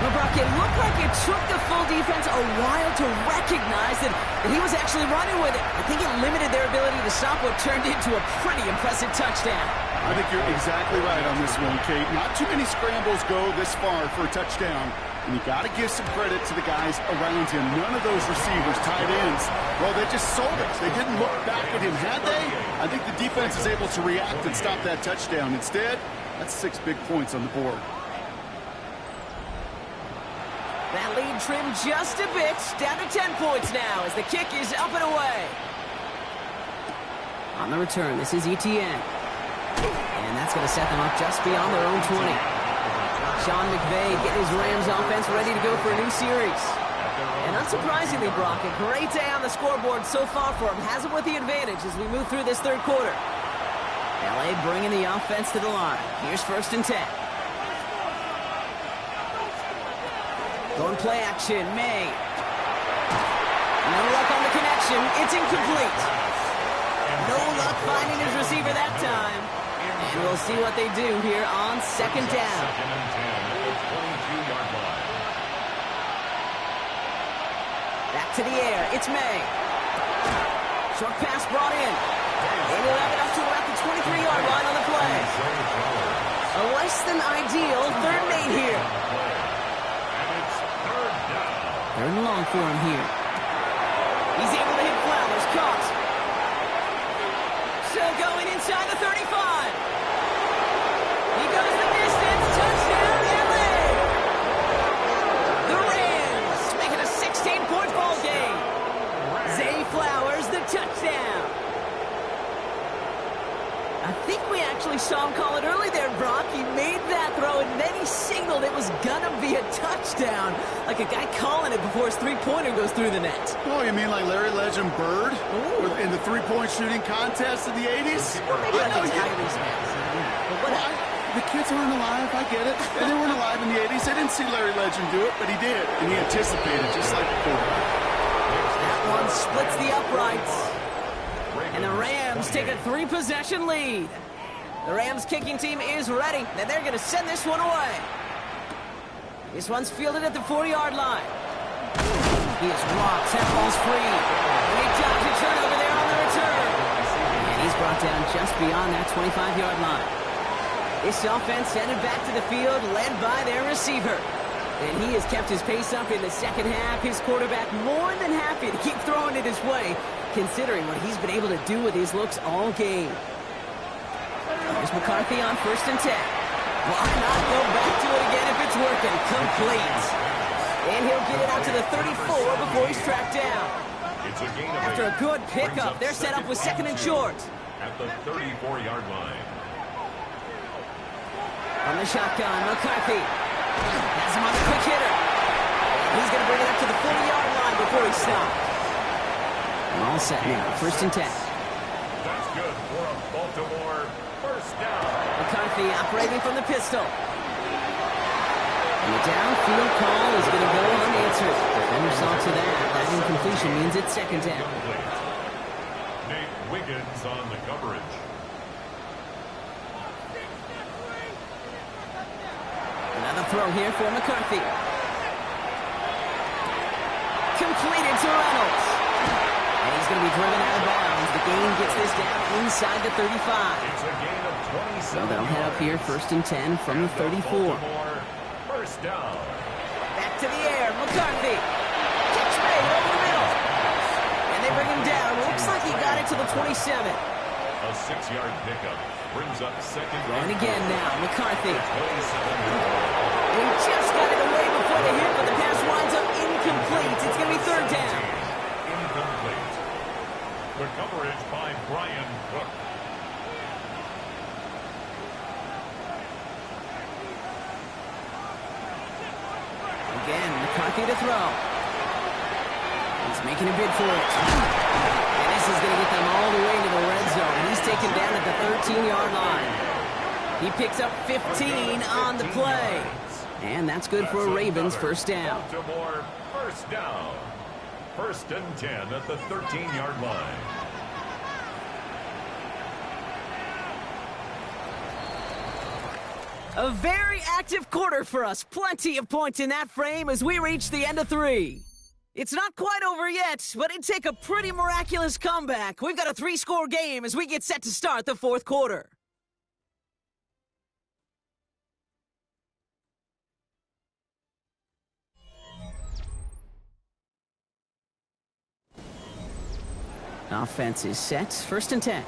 Well, Brock, it looked like it took the full defense a while to recognize that he was actually running with it. I think it limited their ability to stop what turned into a pretty impressive touchdown. I think you're exactly right on this one, Kate. Not too many scrambles go this far for a touchdown. And you got to give some credit to the guys around him. None of those receivers, tight ends, well, they just sold it. They didn't look back at him, had they? I think the defense is able to react and stop that touchdown. Instead, that's 6 big points on the board. That lead trimmed just a bit, down to 10 points now as the kick is up and away. On the return, this is Etienne. And that's going to set them up just beyond their own 20. Sean McVay getting his Rams offense ready to go for a new series. And unsurprisingly, Brock, a great day on the scoreboard so far for him. Has him with the advantage as we move through this third quarter. L.A. bringing the offense to the line. Here's 1st and 10. Going play action, May. No luck on the connection. It's incomplete. No luck finding his receiver that time. And we'll see what they do here on 2nd down. Back to the air. It's May. Short pass brought in. They will have it up to about the 23-yard line on the play. A less than ideal 3rd and 8 here. 3rd and long for him here. He's able to hit Flowers. Caught. Still going inside the 35. He goes the distance. Touchdown, LA. The Rams making a 16-point ball game. Zay Flowers, the touchdown. I think we actually saw him call it early there, Brock. He made that throw, and then he signaled it was going to be a touchdown. Like a guy calling it before his three-pointer goes through the net. Oh, you mean like Larry Legend Bird in the three-point shooting contest in the 80s? Well, maybe like a Tyrese Maxey. But whatever. The kids weren't alive, I get it. And they weren't alive in the 80s. They didn't see Larry Legend do it, but he did. And he anticipated, just like the quarterback. That one splits the uprights. And the Rams take a 3-possession lead. The Rams kicking team is ready, and they're going to send this one away. This one's fielded at the 4-yard line. He is rocked. That ball's free. Great job to turn over there on the return. And he's brought down just beyond that 25-yard line. This offense headed back to the field, led by their receiver. And he has kept his pace up in the second half. His quarterback more than happy to keep throwing it his way, considering what he's been able to do with his looks all game. There's McCarthy on 1st and 10. Why not go back to it again if it's working? Complete. And he'll get it out to the 34 before he's tracked down. After a good pickup, they're set up with 2nd and short. At the 34-yard line. On the shotgun, McCarthy has him on the quick hitter. He's going to bring it up to the 40-yard line before he stops. All set now, 1st and 10. That's good for a Baltimore first down. McCarthy operating from the pistol. And the downfield call is going to go unanswered. Defender saw to that. That incompletion means it's 2nd down. Nate Wiggins on the coverage. Another throw here for McCarthy. Completed to Reynolds. And he's going to be driven out of bounds. The gain gets this down inside the 35. It's a gain of 27. So they'll head up here 1st and 10 from the 34. First down. Back to the air. McCarthy. Catch made over the middle. And they bring him down. Looks like he got it to the 27. A 6-yard pickup brings up 2nd. And again now, McCarthy. 27. He just got it away before the hit, but the pass winds up incomplete. It's going to be 3rd down. Incomplete. The coverage by Brian Cook. Again, McCarthy to throw. He's making a bid for it. And this is going to get them all the way to the red zone. He's taken down at the 13-yard line. He picks up 15 on the play. And that's good for a Ravens first down. Baltimore first down. 1st and 10 at the 13-yard line. A very active quarter for us. Plenty of points in that frame as we reach the end of 3. It's not quite over yet, but it'd take a pretty miraculous comeback. We've got a 3-score game as we get set to start the 4th quarter. Offense is set. 1st and 10.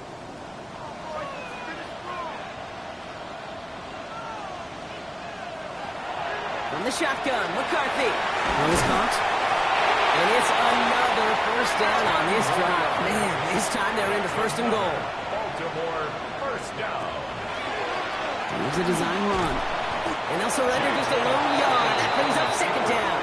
From the shotgun, McCarthy. Throws caught. And it's another first down on this drive. Man, this time they're into 1st and goal. Baltimore first down. Here's a design run. And they'll surrender just a lone yard. That brings up 2nd down.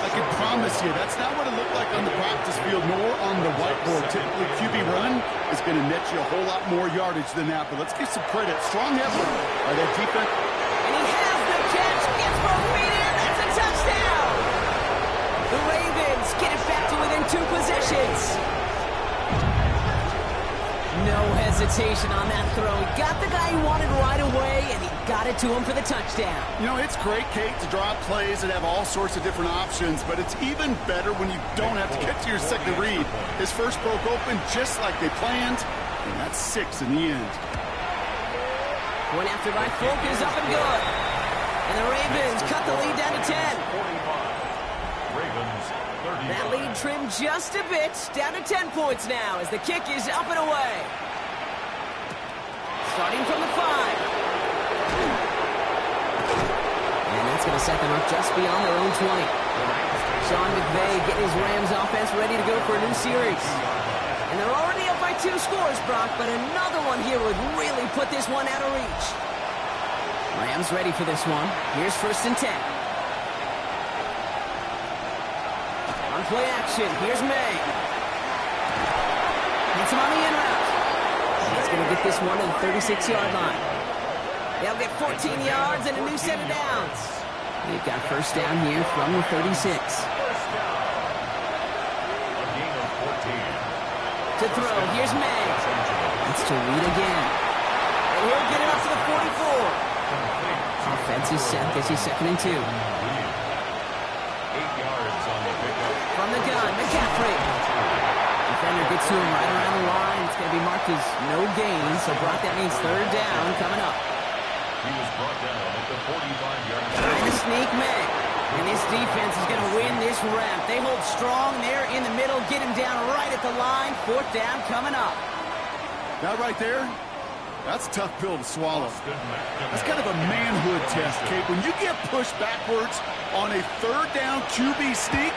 I can promise you, that's not what it looked like on the practice field nor on the whiteboard. Typically, QB run is going to net you a whole lot more yardage than that. But let's give some credit. Strong effort by that defense. And he has the catch. Gets both feet in. That's a touchdown. The Ravens get it back to within 2 possessions. No hesitation on that throw. He got the guy he wanted right away, and he got it to him for the touchdown. You know, it's great, Kate, to draw plays and have all sorts of different options, but it's even better when you don't have to get to your second read. His first broke open just like they planned, and that's 6 in the end. Point after by Folk is up and good. And the Ravens cut the lead down to 10. 45. Ravens 35. That lead trimmed just a bit, down to 10 points now as the kick is up and away. Starting from the 5. And that's going to set them up just beyond their own 20. Sean McVay getting his Rams offense ready to go for a new series. And they're already up by 2 scores, Brock, but another one here would really put this one out of reach. Rams ready for this one. Here's 1st and 10. On play action, here's May. Hits him on the in route. He's going to get this one to the 36-yard line. They'll get 14 yards and a new set of downs. They've got first down here from the 36. First down. A gain of 14. To throw, here's May. That's to Reed again. And he'll get it up to the 44. Offense is set. This is 2nd and 2. 8 yards on the From the gun, McCaffrey. Defender gets to him right around the line. It's going to be marked as no gain, so Brock, that means third down coming up. He was brought down at the 45-yard line. Trying to sneak May. And this defense is going to win this rep. They hold strong there in the middle, get him down right at the line. Fourth down coming up. That right there, that's a tough pill to swallow. That's kind of a manhood test, Kate. When you get pushed backwards on a third down QB sneak,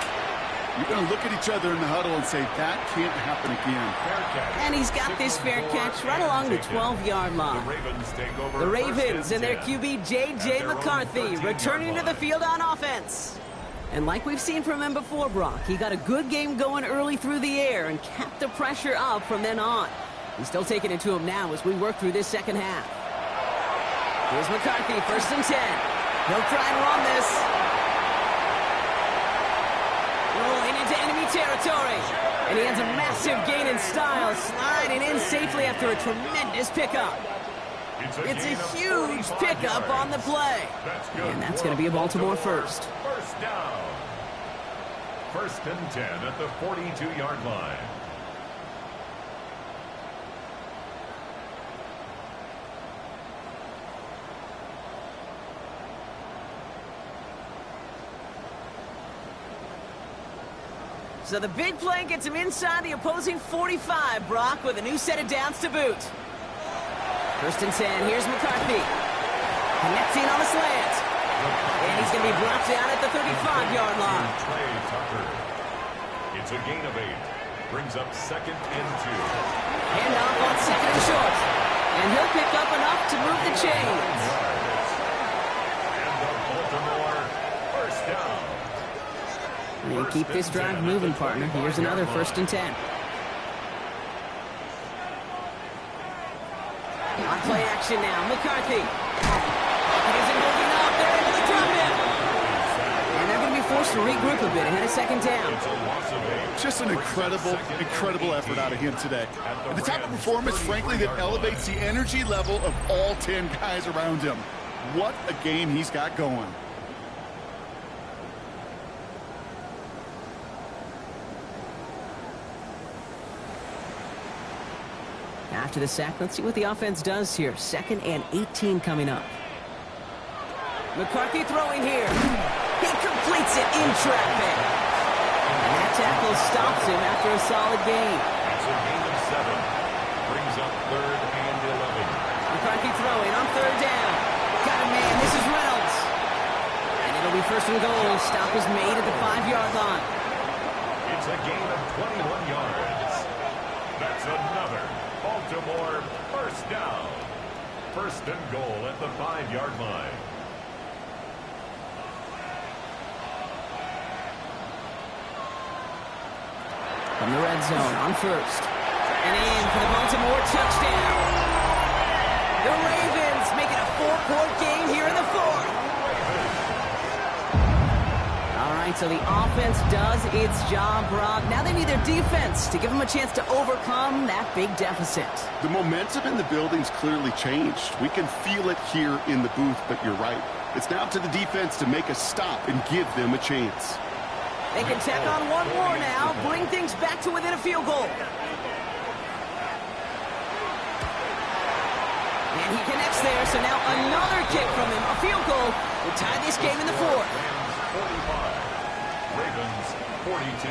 you're going to look at each other in the huddle and say, that can't happen again. And he's got this fair catch right along the 12-yard line. The Ravens and their QB, J.J. McCarthy, returning to the field on offense. And like we've seen from him before, Brock, he got a good game going early through the air and kept the pressure up from then on. He's still taking it to him now as we work through this second half. Here's McCarthy, 1st and 10. He'll try and run this. Rolling into enemy territory. And he has a massive gain in style, sliding in safely after a tremendous pickup. It's a huge pickup on the play. And that's going to be a Baltimore first. First down. 1st and 10 at the 42-yard line. So the big play gets him inside the opposing 45, Brock, with a new set of downs to boot. 1st and 10, here's McCarthy. Connecting on the slant. And he's going to be brought down at the 35-yard line. It's a gain of 8. Brings up 2nd and 2. Handoff on 2nd and short. And he'll pick up enough to move the chains. And the Baltimore first down. And keep this drive moving, partner. Here's another 1st and 10. On play action now, McCarthy. He isn't moving up. They're able to drop him. And they're going to be forced to regroup a bit ahead of 2nd down. Just an incredible effort out of him today. And the type of performance, frankly, that elevates the energy level of all 10 guys around him. What a game he's got going. After the sack, let's see what the offense does here. 2nd and 18 coming up. McCarthy throwing here. He completes it in traffic. And that tackle stops him after a solid gain. It's a gain of 7. Brings up 3rd and 11. McCarthy throwing on 3rd down. Got a man. This is Reynolds. And it'll be 1st and goal. Stop was made at the 5-yard line. It's a gain of 21 yards. That's another Baltimore first down. 1st and goal at the 5-yard line. From the red zone on 1st. And in for the Baltimore touchdown. The Ravens making a 4-point game here in the 4th. All right, so the offense does its job, Brock. Now they need their defense to give them a chance to overcome that big deficit. The momentum in the building's clearly changed. We can feel it here in the booth, but you're right. It's now up to the defense to make a stop and give them a chance. They can tack on one more now, bring things back to within a field goal. And he connects there, so now another kick from him. A field goal will tie this game in the 4th. Ravens 42.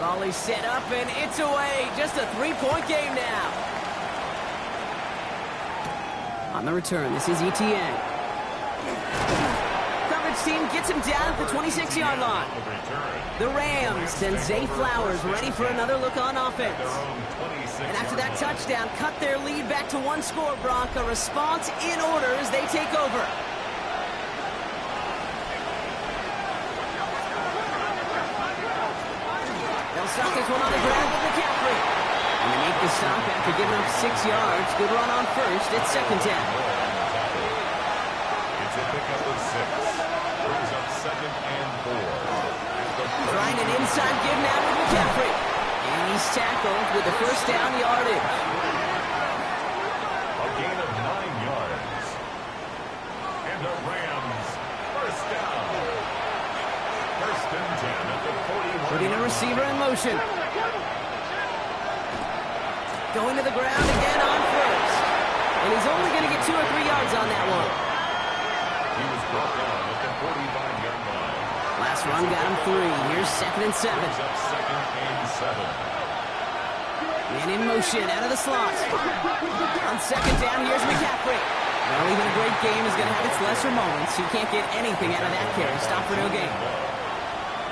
Ball is set up, and it's away. Just a 3-point game now. On the return, this is ETN. Coverage team gets him down at the 26-yard line. The Rams send Zay Flowers ready for another look on offense. And after that touchdown, cut their lead back to 1 score, Brock. A response in order as they take over. They'll stop this one on the ground with McCaffrey. And they make the stop after giving up 6 yards. Good run on 1st. It's 2nd down. It's a pickup of 6. Brings up 2nd and 4. Trying an inside give now with McCaffrey. And he's tackled with the 1st down yardage. A gain of 9 yards. And the Rams receiver in motion. Going to the ground again on first. And he's only going to get 2 or 3 yards on that one. He was brought down at the 45-yard line. Last run got him 3. Here's 2nd and 7. Brings up 2nd and 7. And in motion out of the slot. On 2nd down, here's McCaffrey. Well, even a great game is going to have its lesser moments. You can't get anything out of that carry. Stop for no gain.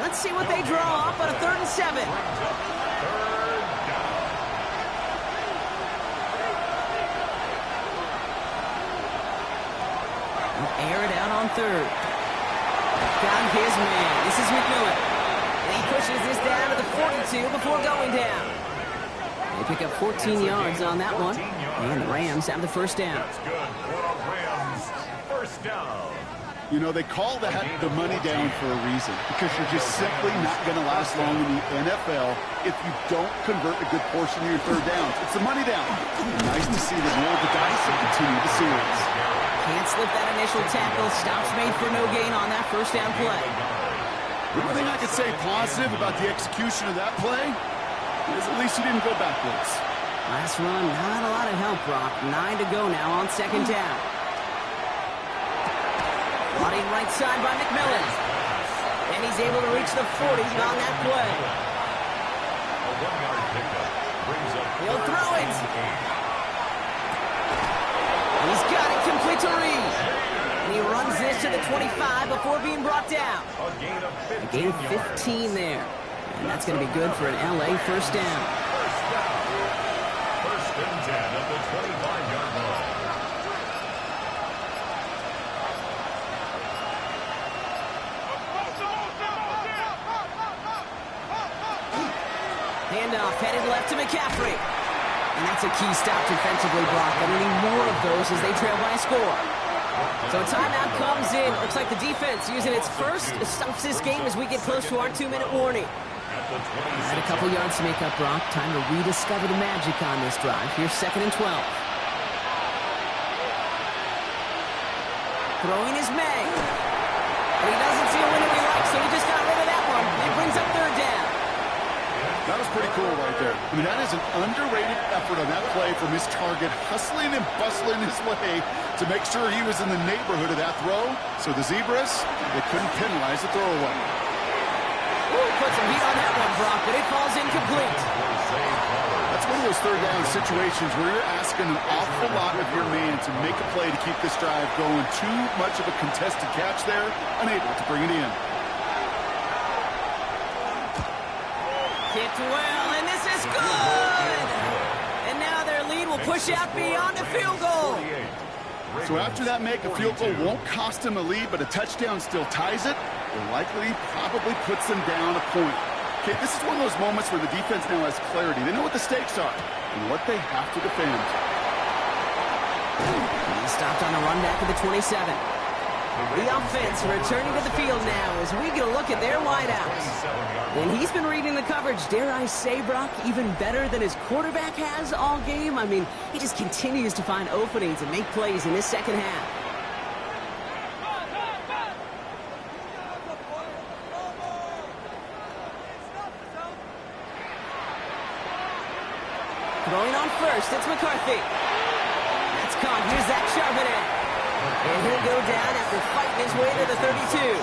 Let's see what they draw up on a 3rd and 7. Brings up 3rd down. Air it out on 3rd. Got his man. This is McMillan. And he pushes this down to the 42 before going down. They pick up 14 yards on that one. And the Rams have the first down. That's good for the Rams. First down. You know, they call that the money down for a reason, because you're just simply not going to last long in the NFL if you don't convert a good portion of your 3rd downs. It's the money down. Nice to see them roll the dice and continue the series. Can't slip that initial tackle. Stops made for no gain on that first down play. The only thing I could say positive about the execution of that play is at least he didn't go backwards. Last run, not a lot of help, Brock. 9 to go now on 2nd down. Brought in right side by McMillan. And he's able to reach the 40 on that play. A 1-yard pickup brings up He'll throw it. 3rd and 8. He's got it complete to Reed. And he runs this to the 25 before being brought down. A gain of 15 A gain of yards. 15 there. And that's going to be good for an LA first down. First down. 1st and 10 at the 25-yard line. Handoff headed left to McCaffrey. And that's a key stop defensively, Brock. And we need more of those as they trail by a score. So a timeout comes in. Looks like the defense using its first stops this game as we get close to our 2-minute warning. And a couple yards to make up, Brock. Time to rediscover the magic on this drive. Here's 2nd and 12. Throwing is May. And he doesn't see a window he likes, so he just got rid of that one. It brings up 3rd down. That was pretty cool right there. I mean, that is an underrated effort on that play from his target, hustling and bustling his way to make sure he was in the neighborhood of that throw. So the Zebras, they couldn't penalize the throwaway. Ooh, put some heat on that one, Brock, but it falls incomplete. That's one of those 3rd down situations where you're asking an awful lot of your man to make a play to keep this drive going. Too much of a contested catch there, unable to bring it in. Kicked well, and this is good! And now their lead will push out beyond a field goal. So after that make, a field goal won't cost them a lead, but a touchdown still ties it. It likely probably puts them down a point. Okay, this is one of those moments where the defense now has clarity. They know what the stakes are and what they have to defend. He stopped on a run back to the 27. The offense returning to the field now as we get a look at their wideouts. And he's been reading the coverage, dare I say, Brock, even better than his quarterback has all game. I mean, he just continues to find openings and make plays in this second half. Throwing on first, it's McCarthy. That's caught. Here's Zach Charbonnet. And he'll go down after fighting his way to the 32.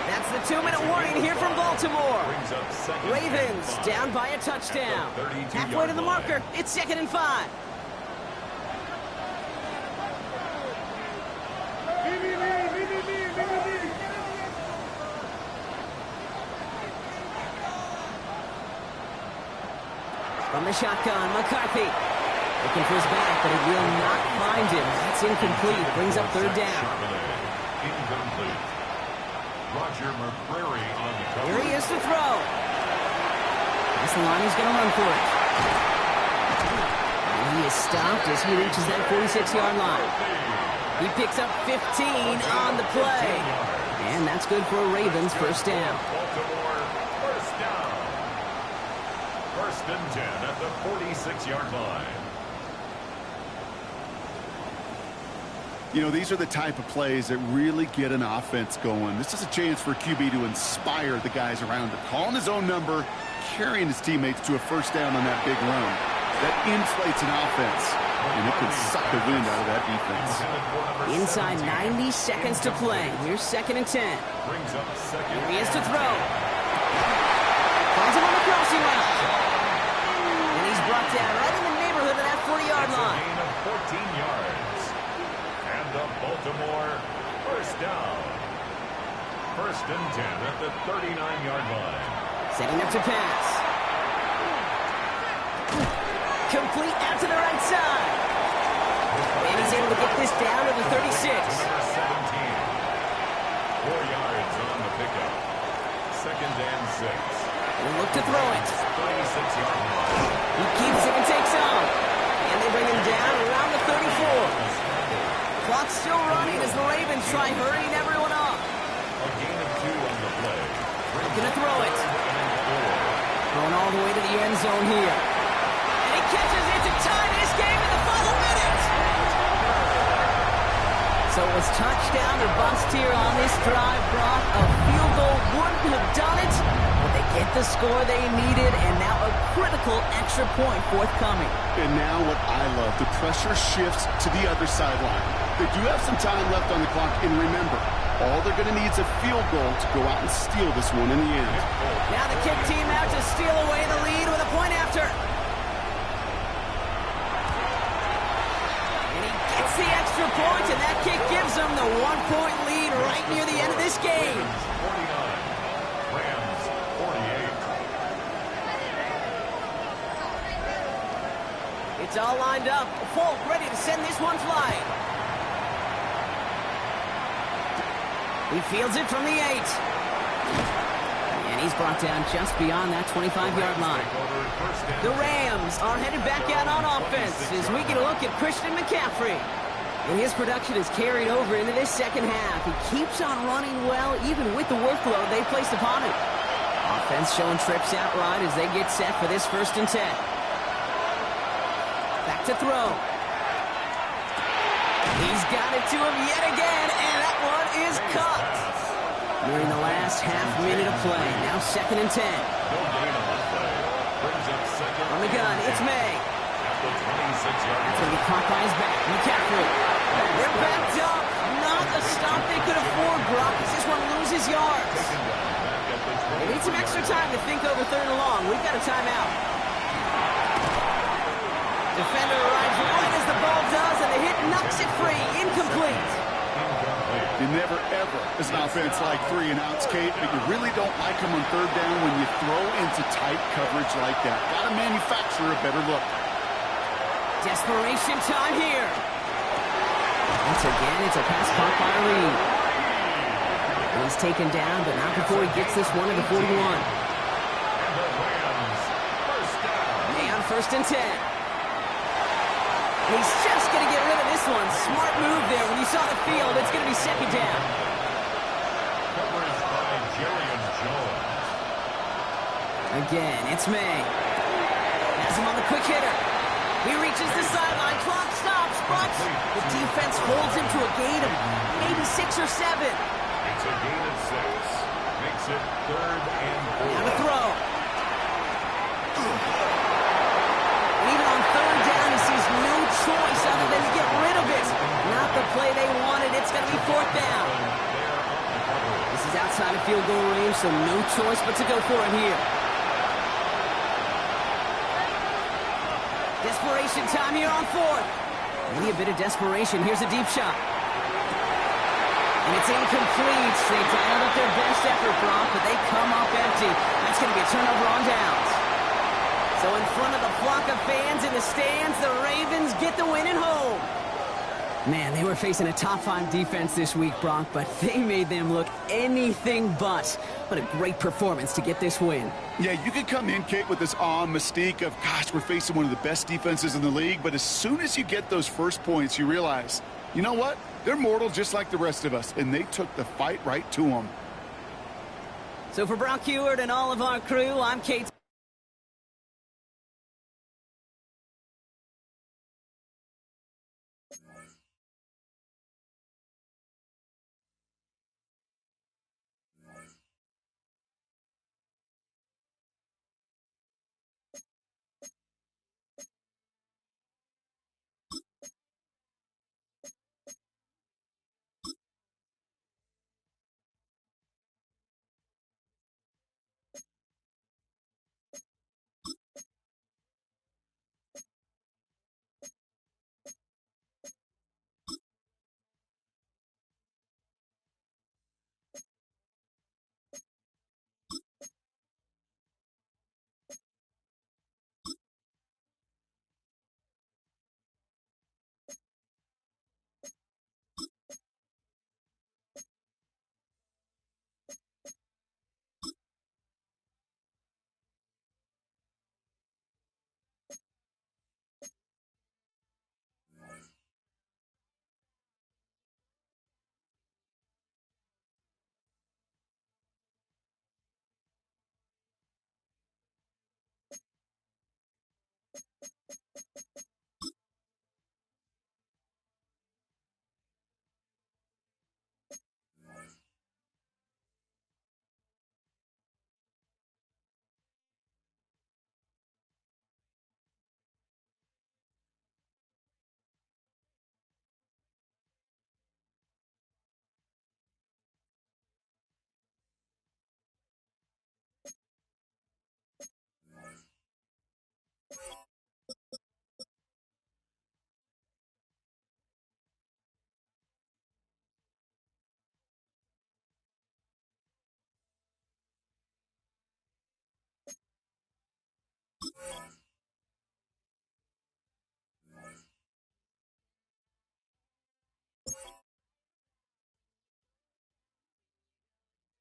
That's the 2-minute warning here from Baltimore. Ravens down by a touchdown. Halfway to the marker. It's 2nd and 5. From the shotgun, McCarthy. Looking for his back, but it will not find him. That's incomplete. Brings up 3rd down. Incomplete. Roger McCreary on the cover. Here he is to throw. That's the line he's going to run for it. And he is stopped as he reaches that 46-yard line. He picks up 15 on the play. And that's good for a Ravens first down. Baltimore, first down. 1st and 10 at the 46-yard line. You know, these are the type of plays that really get an offense going. This is a chance for QB to inspire the guys around him. Calling his own number, carrying his teammates to a first down on that big run. That inflates an offense, and it can suck the wind out of that defense. Inside 90 seconds to play. Here's 2nd and 10. Here he is to throw. Finds him on the crossing route. And he's brought down right in the neighborhood of that 40-yard line. Gain of 14 yards. And the Baltimore first down. 1st and 10 at the 39-yard line. Setting up to pass. Complete out to the right side. And he's able to get this down to the 36. Number 17. 4 yards on the pickup. 2nd and 6. And look to throw it. 36-yard line. He keeps it and takes off. And they bring him down around the 34. Clock's still running as the Ravens try hurrying everyone up. A gain of 2 on the play. Looking to throw it. Going all the way to the end zone here. And he catches it to tie this game in the final minute. So it was touchdown or bust here on this drive, Brock. A field goal wouldn't have done it, but they get the score they needed, and now a critical extra point forthcoming. And now what I love, the pressure shifts to the other sideline. They do have some time left on the clock, and remember, all they're going to need is a field goal to go out and steal this one in the end. Now the kick team out to steal away the lead with a point after. And he gets the extra point, and that kick gives them the 1-point lead right near the end of this game. 49. Rams 48. It's all lined up. Folk ready to send this one flying. He fields it from the 8. And he's brought down just beyond that 25-yard line. The Rams are headed back out on offense as we get a look at Christian McCaffrey. And his production is carried over into this second half. He keeps on running well, even with the workload they placed upon him. Offense showing trips out right as they get set for this 1st and 10. Back to throw. He's got it to him yet again, and that one is caught. During the last half minute of play, now 2nd and 10. On the gun, it's May. That's going to be caught by his back. McCaffrey. They're backed up. Not a stop they could afford, Brock, as this one loses yards. They need some extra time to think over 3rd and long. We've got a timeout. Defender arrives right as the ball does, and the hit knocks it free. Incomplete. You never, ever, as an offense, like 3 and outs, Kate, but you really don't like them on 3rd down when you throw into tight coverage like that. Got to manufacture a better look. Desperation time here. Once again, it's a pass caught by Reed. He's taken down, but not before he gets this one to the 41. May on 1st and 10. He's just going to get rid of this one. Smart move there. When you saw the field, it's going to be 2nd down. Coverage by Jerry and Jones. Again, it's May. Has him on the quick hitter. He reaches the sideline. Clock stops, but the defense holds him to a gain of maybe 6 or 7. It's a gain of 6. Makes it 3rd and 4. Now to throw. Even on 3rd down, he sees no choice other than to get rid of it. Not the play they wanted. It's going to be 4th down. This is outside of field goal range, so no choice but to go for it here. Desperation time here on 4th. Maybe a bit of desperation. Here's a deep shot. And it's incomplete. They dialed up their best effort, Brock, but they come up empty. That's going to be a turnover on downs. So in front of the flock of fans in the stands, the Ravens get the win at home. Man, they were facing a top 5 defense this week, Brock, but they made them look anything but. What a great performance to get this win. Yeah, you could come in, Kate, with this awe and mystique of, gosh, we're facing one of the best defenses in the league, but as soon as you get those first points, you realize, you know what? They're mortal just like the rest of us, and they took the fight right to them. So for Brock Heward and all of our crew, I'm Kate.